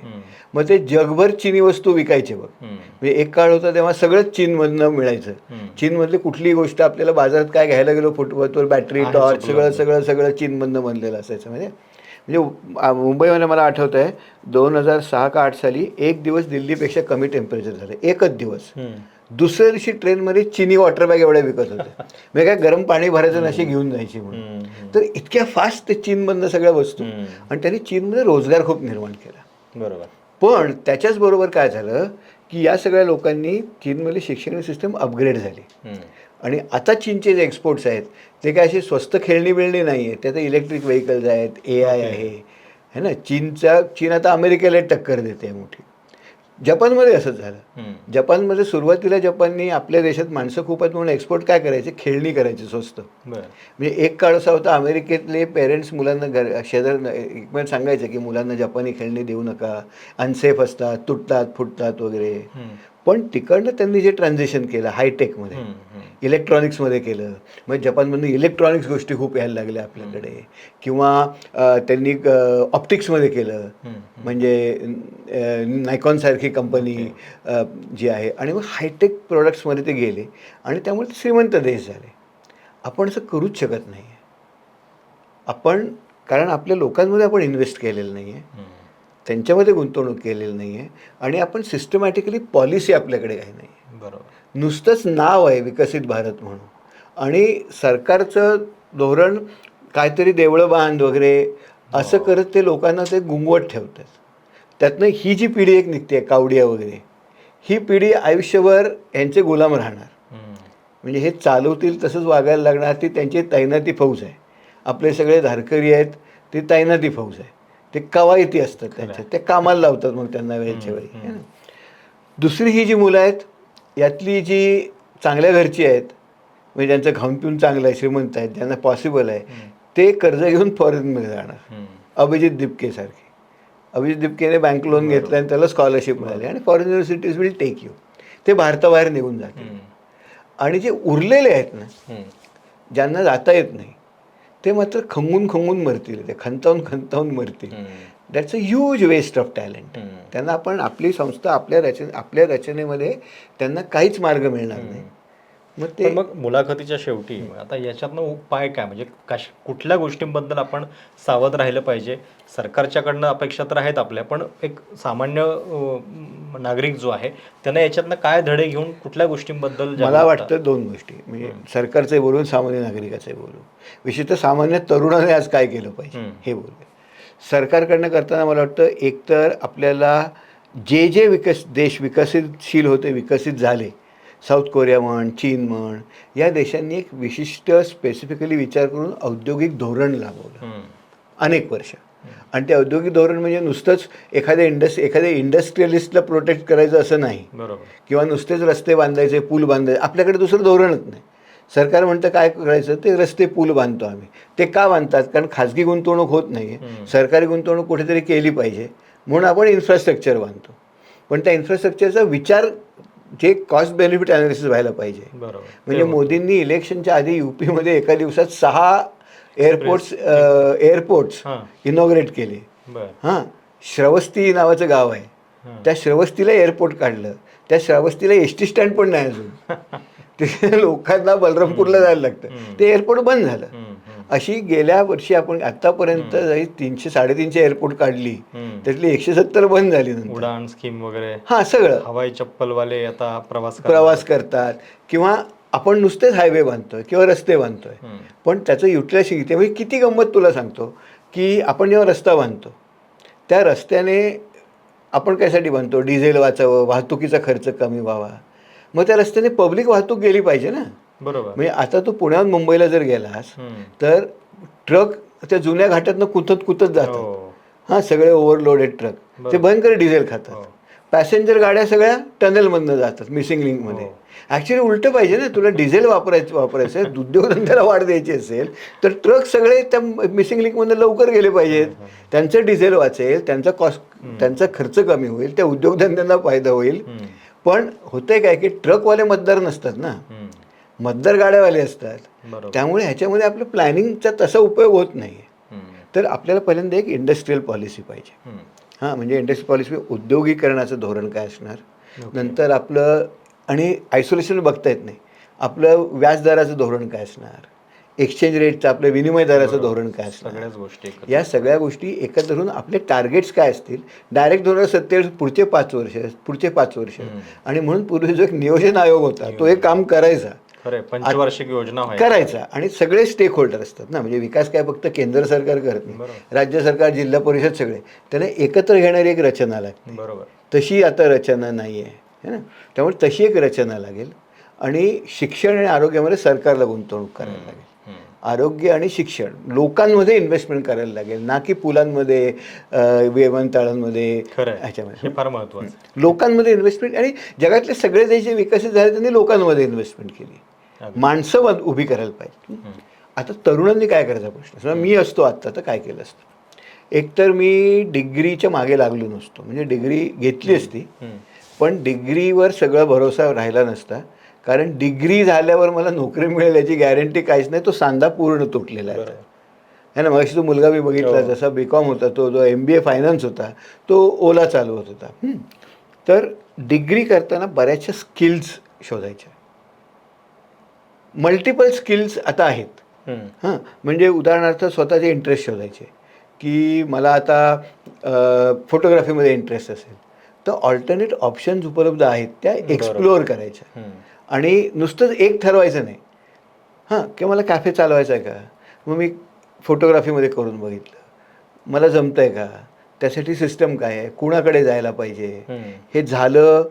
Speaker 1: मग ते जगभर चीनी वस्तू विकायचे बघ. म्हणजे एक काळ होता तेव्हा सगळंच चीनमधनं मिळायचं. चीनमधली कुठलीही गोष्ट आपल्याला बाजारात काय घ्यायला गेलो, फुटपाथवर बॅटरी, टॉर्च, सगळं चीनमधनं बनलेलं असायचं. म्हणजे मुंबईमध्ये मला आठवतं आहे 2006 का 8 साली एक दिवस दिल्लीपेक्षा कमी टेम्परेचर झालं, एकच दिवस. दुसऱ्या दिवशी ट्रेनमध्ये चिनी वॉटर बॅग एवढ्या विकत होत्या. म्हणजे काय गरम पाणी भरायचं नशी घेऊन जायची म्हणून. तर इतक्या फास्ट ते चीनमधनं सगळ्या वस्तू, आणि त्यांनी चीनमध्ये रोजगार खूप निर्माण केला.
Speaker 2: बरोबर.
Speaker 1: पण त्याच्याच बरोबर काय झालं की या सगळ्या लोकांनी चीनमधली शिक्षण सिस्टम अपग्रेड झाली. आणि आता चीनचे जे एक्सपोर्ट्स आहेत ते काय अशी स्वस्त खेळणी बिळणी नाही आहे. त्यात इलेक्ट्रिक व्हेकल्स आहेत, AI आहे, है ना. चीन आता अमेरिकेला टक्कर देते मोठी. जपानमध्ये असंच झालं. जपानमध्ये सुरुवातीला जपाननी आपल्या देशात माणसं खूप आहेत म्हणून एक्सपोर्ट काय करायचे? खेळणी करायचे स्वस्त. म्हणजे एक काळ असा होता अमेरिकेतले पेरेंट्स मुलांना एकमेकांना सांगायचं की मुलांना जपानी खेळणी देऊ नका, अनसेफ असतात, तुटतात, फुटतात वगैरे. पण तिकडनं त्यांनी जे ट्रान्झिशन केलं हायटेकमध्ये, इलेक्ट्रॉनिक्समध्ये केलं. मग जपानमधून इलेक्ट्रॉनिक्स गोष्टी खूप यायला लागल्या आपल्याकडे. किंवा त्यांनी ऑप्टिक्समध्ये केलं, म्हणजे नायकॉनसारखी कंपनी जी आहे. आणि मग हायटेक प्रोडक्ट्समध्ये ते गेले आणि त्यामुळे ते श्रीमंत देश झाले. आपण असं करूच शकत नाही आहे. कारण आपल्या लोकांमध्ये आपण इन्व्हेस्ट केलेलं नाही आहे, त्यांच्यामध्ये गुंतवणूक केलेली नाही आहे, आणि आपण सिस्टमॅटिकली पॉलिसी आपल्याकडे काही नाही आहे.
Speaker 2: बरोबर.
Speaker 1: नुसतंच नाव आहे विकसित भारत म्हणून, आणि सरकारचं धोरण काहीतरी देवळं बांध वगैरे असं करत ते लोकांना ते गुंगवत ठेवतात. त्यातनं ही जी पिढी एक निघते कावडिया वगैरे, ही पिढी आयुष्यभर यांचे गुलाम राहणार. म्हणजे हे चालवतील तसंच वागायला लागणार. ती त्यांची तैनाती फौज आहे. आपले सगळे धारकरी आहेत ती तैनाती फौज आहे. ते कवायती असतात त्यांच्या, ते कामाला लावतात मग त्यांना वेळच्या वेळी. दुसरी ही जी मुलं आहेत यातली जी चांगल्या घरची आहेत, म्हणजे ज्यांचं खाऊन पिऊन चांगलं आहे, श्रीमंत आहेत, ज्यांना पॉसिबल आहे, ते कर्ज घेऊन फॉरेनमध्ये जाणार. अभिजित दिपकेसारखे. अभिजित दिपकेने बँक लोन घेतलं आणि त्याला स्कॉलरशिप मिळाली आणि foreign universities will take you. ते भारताबाहेर निघून जातील. आणि जे उरलेले आहेत ना, ज्यांना जाता येत नाही, ते मात्र खंगून मरतील, ते खंतावून मरतील. That's a huge waste of talent. त्यांना आपण आपली संस्था आपल्या रचनेमध्ये त्यांना काहीच मार्ग मिळणार नाही.
Speaker 2: मग मुलाखतीच्या शेवटी आता याच्यातनं उपाय काय? म्हणजे कुठल्या गोष्टींबद्दल आपण सावध राहिलं पाहिजे? सरकारच्याकडनं अपेक्षा तर आहेत आपल्या, पण एक सामान्य नागरिक जो आहे त्यांना याच्यातनं काय धडे घेऊन कुठल्या गोष्टींबद्दल?
Speaker 1: मला वाटतं 2 गोष्टी, म्हणजे सरकारचे बोलून सामान्य नागरिकाचे बोलू. विशेषतः सामान्य तरुणाने आज काय केलं पाहिजे हे बोलू. सरकारकडनं करताना मला वाटतं एकतर आपल्याला जे देश विकसितशील होते, विकसित झाले, साऊथ कोरिया म्हण, चीन म्हण, या देशांनी एक विशिष्ट स्पेसिफिकली विचार करून औद्योगिक धोरण लावलं अनेक वर्ष. आणि ते औद्योगिक धोरण म्हणजे नुसतंच एखाद्या इंडस्ट्रियलिस्टला प्रोटेक्ट करायचं असं नाही, किंवा नुसतेच रस्ते बांधायचे, पूल बांधायचे. आपल्याकडे दुसरं धोरणच नाही. सरकार म्हणतं काय करायचं, ते रस्ते पूल बांधतो आम्ही. ते का बांधतात? कारण खाजगी गुंतवणूक होत नाही आहे, सरकारी गुंतवणूक कुठेतरी केली पाहिजे म्हणून आपण इन्फ्रास्ट्रक्चर बांधतो. पण त्या इन्फ्रास्ट्रक्चरचा विचार जे कॉस्ट बेनिफिट ॲनालिसिस व्हायला पाहिजे. म्हणजे मोदींनी इलेक्शनच्या आधी UP-मध्ये एका दिवसात 6 एअरपोर्ट्स इनॉग्रेट केले. श्रवस्ती नावाचं गाव आहे, त्या श्रवस्तीला एअरपोर्ट काढलं, त्या श्रावस्तीला एस टी स्टँड पण नाही अजून. ते लोकांना बलरामपूरला जायला लागतं, ते एअरपोर्ट बंद झालं. अशी गेल्या वर्षी आपण आतापर्यंत 300-350 एअरपोर्ट काढली, त्यातली 170 बंद झाली.
Speaker 2: उडान स्कीम वगैरे
Speaker 1: सगळं
Speaker 2: हवाई चप्पलवाले आता
Speaker 1: प्रवास करतात, किंवा आपण नुसतेच हायवे बांधतोय किंवा रस्ते बांधतोय, पण त्याचं युटिलायझेशन किती. म्हणजे किती गंमत तुला सांगतो की आपण जेव्हा रस्ता बांधतो त्या रस्त्याने आपण कायसाठी बांधतो, डिझेल वाचावं, वाहतुकीचा खर्च कमी व्हावा. मग त्या रस्त्याने पब्लिक वाहतूक गेली पाहिजे ना.
Speaker 2: बरोबर.
Speaker 1: म्हणजे आता तू पुण्याहून मुंबईला जर गेलास तर ट्रक त्या जुन्या घाटातनं कुतत जातात. सगळे ओव्हरलोडेड ट्रक, ते भयंकर डिझेल खातात. पॅसेंजर गाड्या सगळ्या टनेलमधनं जातात, मिसिंग लिंकमध्ये. ॲक्च्युली उलटं पाहिजे ना, तुला डिझेल वापरायचं आहे, उद्योगधंद्याला वाढ द्यायची असेल तर ट्रक सगळे त्या मिसिंग लिंकमधनं लवकर गेले पाहिजेत. त्यांचं डिझेल वाचेल, त्यांचा खर्च कमी होईल, त्या उद्योगधंद्यांना फायदा होईल. पण होतंय काय की ट्रकवाले मतदार नसतात ना, मतदार गाड्यावाले असतात. त्यामुळे ह्याच्यामध्ये आपलं प्लॅनिंगचा तसा उपयोग होत नाही. तर आपल्याला पहिल्यांदा एक इंडस्ट्रीयल पॉलिसी पाहिजे. म्हणजे इंडस्ट्रियल पॉलिसी, औद्योगिकरणाचं धोरण काय असणार, नंतर आपलं, आणि आयसोलेशन बघता येत नाही, आपलं व्याजदराचं धोरण काय असणार, एक्सचेंज रेटचं आपलं विनिमय दराचं धोरण काय असणार,
Speaker 2: सगळ्याच गोष्टी,
Speaker 1: या सगळ्या गोष्टी एकत्र धरून आपले टार्गेट्स काय असतील. डायरेक्ट 2027 पुढचे 5 वर्ष, आणि म्हणून पूर्वी जो एक नियोजन आयोग होता तो एक काम करायचा,
Speaker 2: पंचवार्षिक योजना
Speaker 1: करायचा, आणि सगळे स्टेक होल्डर असतात ना. म्हणजे विकास काय फक्त केंद्र सरकार करत नाही, राज्य सरकार, जिल्हा परिषद, सगळे त्यांना एकत्र घेणारी एक रचना लागते.
Speaker 2: बरोबर.
Speaker 1: तशी आता रचना नाही आहे ना. त्यामुळे तशी एक रचना लागेल. आणि शिक्षण आणि आरोग्यामध्ये सरकारला गुंतवणूक करायला लागेल. आरोग्य आणि शिक्षण, लोकांमध्ये इन्व्हेस्टमेंट करायला लागेल, ना की पुलांमध्ये, विमानतळांमध्ये, ह्याच्यामध्ये.
Speaker 2: फार महत्त्वाचं,
Speaker 1: लोकांमध्ये इन्व्हेस्टमेंट. आणि जगातले सगळे देश जे विकसित झाले त्यांनी लोकांमध्ये इन्व्हेस्टमेंट केली, माणसं उभी करायला पाहिजे. आता तरुणांनी काय करायचा प्रश्न, समजा मी असतो आत्ता तर काय केलं असतं. एकतर मी डिग्रीच्या मागे लागलो नसतो, म्हणजे डिग्री घेतली असती, पण डिग्रीवर सगळा भरोसा राहिला नसता. कारण डिग्री झाल्यावर मला नोकरी मिळेल याची गॅरंटी काहीच नाही, तो सांधा पूर्ण तुटलेला आहे ना. मग तो मुलगा मी बघितला, जसा BCom होता, तो जो MBA फायनान्स होता, तो ओला चालवत होता. तर डिग्री करताना बऱ्याचशा स्किल्स शोधायच्या, मल्टिपल स्किल्स आता आहेत. म्हणजे उदाहरणार्थ स्वतःचे इंटरेस्ट शोधायचे, की मला आता फोटोग्राफीमध्ये इंटरेस्ट असेल तर ऑल्टरनेट ऑप्शन्स उपलब्ध आहेत, त्या एक्सप्लोअर करायच्या. आणि नुसतंच एक ठरवायचं नाही, की मला कॅफे चालवायचा आहे का, मग मी फोटोग्राफीमध्ये करून बघितलं, मला जमतं आहे का, त्यासाठी सिस्टम काय आहे, कुणाकडे जायला पाहिजे, हे झालं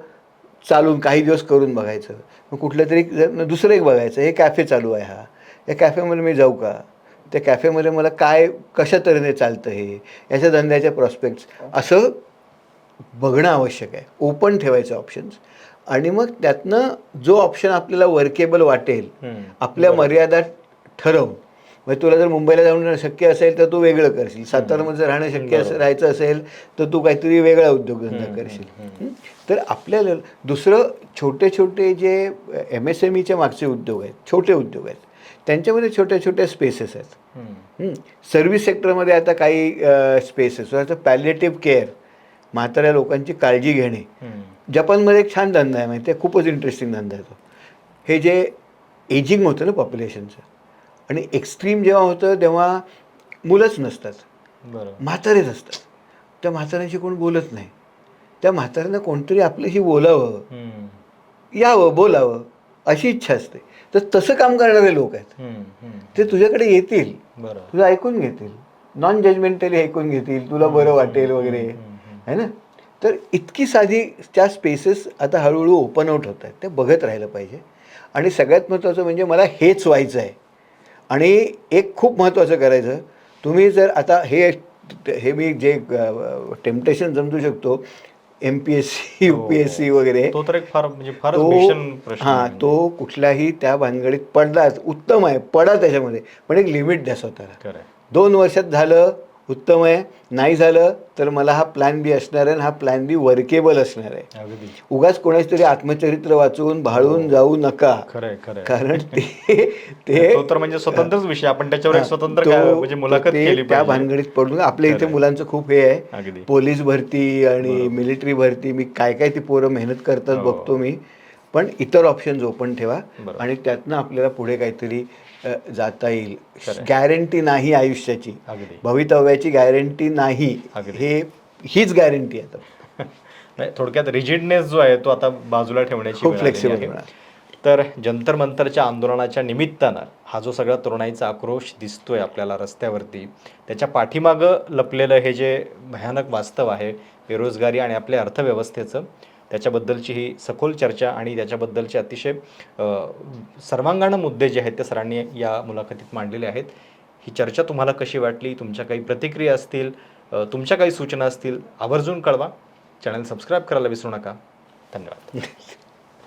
Speaker 1: चालून काही दिवस करून बघायचं. मग कुठलं तरी दुसरं एक बघायचं, हे कॅफे चालू आहे, या कॅफेमध्ये मी जाऊ का, त्या कॅफेमध्ये मला काय कशा तऱ्हेने चालतं, हे याच्या धंद्याचे प्रॉस्पेक्ट्स, असं बघणं आवश्यक आहे. ओपन ठेवायचं ऑप्शन्स, आणि मग त्यातनं जो ऑप्शन आपल्याला वर्केबल वाटेल, आपल्या मर्यादा ठरवून. म्हणजे तुला जर मुंबईला जाऊन शक्य असेल तर तू वेगळं करशील, सातारामध्ये राहणं शक्य राहायचं असेल तर तू काहीतरी वेगळा उद्योगधंदा करशील. तर आपल्याला दुसरं, छोटे छोटे जे MSMEच्या मागचे उद्योग आहेत, छोटे उद्योग आहेत, त्यांच्यामध्ये छोट्या छोट्या स्पेसेस आहेत. सर्व्हिस सेक्टरमध्ये आता काही स्पेसेस, आता पॅलिएटिव्ह केअर, म्हाताऱ्या लोकांची काळजी घेणे. जपानमध्ये एक छान धंदा आहे, माहिती आहे, खूपच इंटरेस्टिंग धंदा आहे तो. हे जे एजिंग होतं ना पॉप्युलेशनचं, आणि एक्स्ट्रीम जेव्हा होतं तेव्हा मुलंच नसतात, म्हातारेच असतात. त्या म्हाताऱ्यांशी कोण बोलत नाही, त्या म्हाताऱ्यांना कोणतरी आपल्याशी बोलावं, यावं, बोलावं अशी इच्छा असते. तर तसं काम करणारे लोक आहेत, ते तुझ्याकडे येतील, तुझं ऐकून घेतील, नॉन जजमेंटली ऐकून घेतील, तुला बरं वाटेल वगैरे, है ना. तर इतकी साधी त्या स्पेसेस आता हळूहळू ओपन आउट होत आहेत, ते बघत राहिलं पाहिजे. आणि सगळ्यात महत्त्वाचं म्हणजे मला हेच व्हायचं आहे. आणि एक खूप महत्त्वाचं करायचं, तुम्ही जर आता हे मी जे टेम्पटेशन समजू शकतो, MPSC UPSC वगैरे,
Speaker 2: तो तर एक फार भीषण प्रश्न.
Speaker 1: तो कुठल्याही त्या भानगडीत पडलाच उत्तम आहे, पडा त्याच्यामध्ये, पण एक लिमिट द्या स्वतःला. 2 वर्षात झालं, उत्तम आहे. नाही झालं तर मला हा प्लॅन बी असणार आहे आणि हा प्लॅन बी वर्केबल असणार आहे.
Speaker 2: अगदी
Speaker 1: उगाच कोणाच तरी आत्मचरित्र वाचून भाळून जाऊ नका.
Speaker 2: खरंय खरंय.
Speaker 1: कारण ते
Speaker 2: तो तर म्हणजे स्वतंत्रच विषय, आपण त्याच्यावर एक स्वतंत्र म्हणजे मुलाखत
Speaker 1: ते
Speaker 2: केली
Speaker 1: त्या
Speaker 2: पाहिजे.
Speaker 1: भानगडीत पडून आपल्या इथे
Speaker 2: खरंय.
Speaker 1: मुलांचं खूप हे आहे.
Speaker 2: अगदी.
Speaker 1: पोलीस भरती आणि
Speaker 2: बरोबर.
Speaker 1: मिलिटरी भरती, मी काय काय ती पोरं मेहनत करतात
Speaker 2: हो.
Speaker 1: बघतो मी. पण इतर ऑप्शन्स ओपन ठेवा
Speaker 2: बरोबर.
Speaker 1: आणि त्यातनं आपल्याला पुढे काहीतरी जाता येईल.
Speaker 2: खरंय.
Speaker 1: गॅरंटी नाही आयुष्याची,
Speaker 2: अगदी.
Speaker 1: भवितव्याची गॅरंटी नाही.
Speaker 2: अगदी.
Speaker 1: हीच गॅरंटी आहे आता.
Speaker 2: नाही, थोडक्यात रिजिडनेस जो आहे तो आता बाजूला ठेवण्याची
Speaker 1: खूप
Speaker 2: वेळ आलेली
Speaker 1: फ्लेक्सिबल
Speaker 2: आहे.
Speaker 1: होणार.
Speaker 2: तर जंतर मंतरच्या आंदोलनाच्या निमित्तानं हा जो सगळा तरुणाईचा आक्रोश दिसतोय आपल्याला रस्त्यावरती, त्याच्या पाठीमागं लपलेलं हे जे भयानक वास्तव आहे बेरोजगारी आणि आपल्या अर्थव्यवस्थेचं, त्याच्याबद्दलची ही सखोल चर्चा आणि त्याच्याबद्दलचे अतिशय सर्वांगानं मुद्दे जे आहेत ते सरांनी या मुलाखतीत मांडलेले आहेत. ही चर्चा तुम्हाला कशी वाटली, तुमच्या काही प्रतिक्रिया असतील, तुमच्या काही सूचना असतील, आवर्जून कळवा. चॅनल सबस्क्राईब करायला विसरू नका. धन्यवाद.